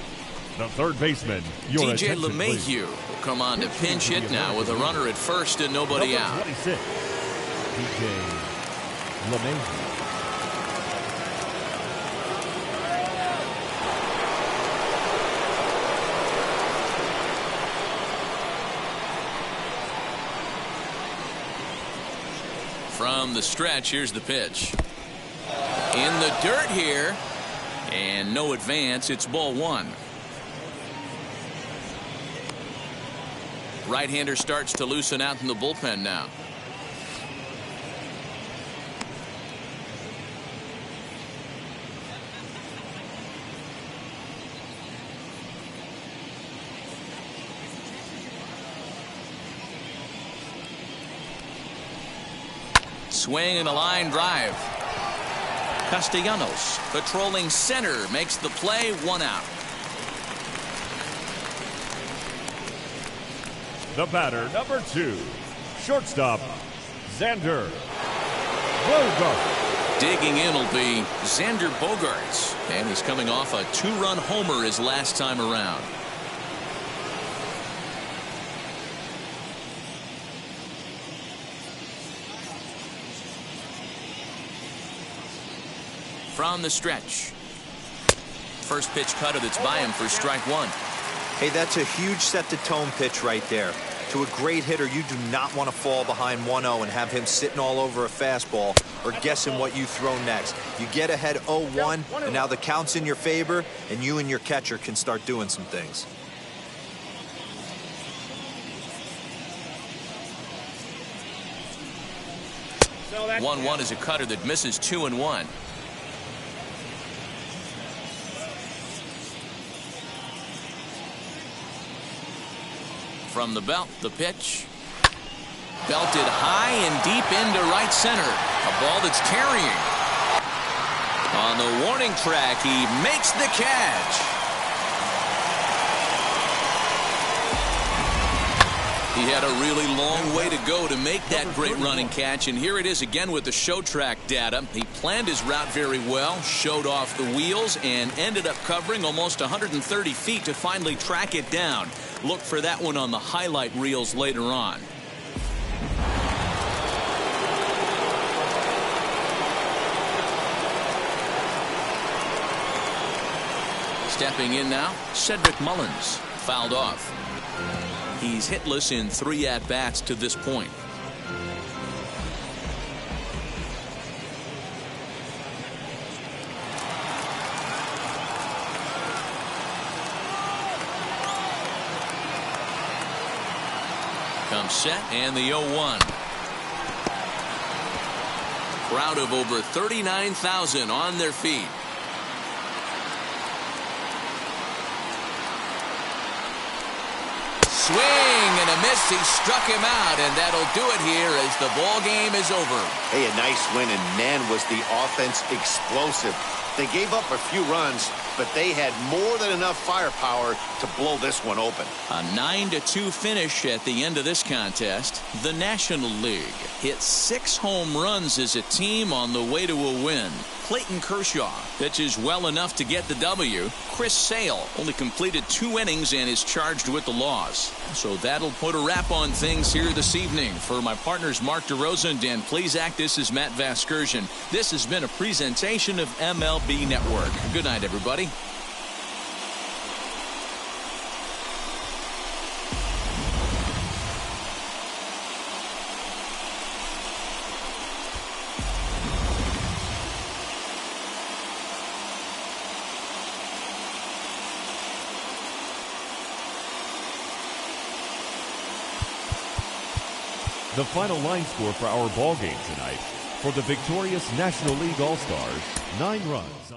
Speaker 2: the third baseman.
Speaker 1: DJ LeMahieu will come on to pinch hit now with a runner at first and nobody out.
Speaker 2: 26, DJ LeMahieu.
Speaker 1: From the stretch, here's the pitch. In the dirt here, and no advance. It's ball 1. Right-hander starts to loosen out in the bullpen now. Swing and a line drive. Castellanos patrolling center makes the play. 1 out.
Speaker 2: The batter, number 2, shortstop, Xander Bogaerts.
Speaker 1: Digging in will be Xander Bogaerts, and he's coming off a 2-run homer his last time around. From the stretch. First pitch cutter that's by him for strike 1.
Speaker 4: Hey, that's a huge set-the-tone pitch right there. To a great hitter, you do not want to fall behind 1-0 and have him sitting all over a fastball or guessing what you throw next. You get ahead 0-1, and now the count's in your favor, and you and your catcher can start doing some things.
Speaker 6: So that's
Speaker 1: 1-1 is a cutter that misses 2-1. From the belt, the pitch. Belted high and deep into right center. A ball that's carrying. On the warning track, he makes the catch. He had a really long way to go to make that great running catch, and here it is again with the show track data. He planned his route very well, showed off the wheels, and ended up covering almost 130 feet to finally track it down. Look for that one on the highlight reels later on. Stepping in now, Cedric Mullins, fouled off. He's hitless in 3 at-bats to this point. Comes set and the 0-1. Crowd of over 39,000 on their feet. Swing and a miss. He struck him out, and that'll do it here as the ball game is over.
Speaker 3: Hey, a nice win, and man, was the offense explosive. They gave up a few runs, but they had more than enough firepower to blow this one open.
Speaker 1: A 9-2 finish at the end of this contest. The National League hit 6 home runs as a team on the way to a win. Clayton Kershaw pitches well enough to get the W. Chris Sale only completed 2 innings and is charged with the loss. So that'll put a wrap on things here this evening. For my partners Mark DeRosa and Dan Plesac, this is Matt Vasgersian. This has been a presentation of MLB Network. Good night, everybody.
Speaker 2: The final line score for our ball game tonight. For the victorious National League All-Stars, 9 runs.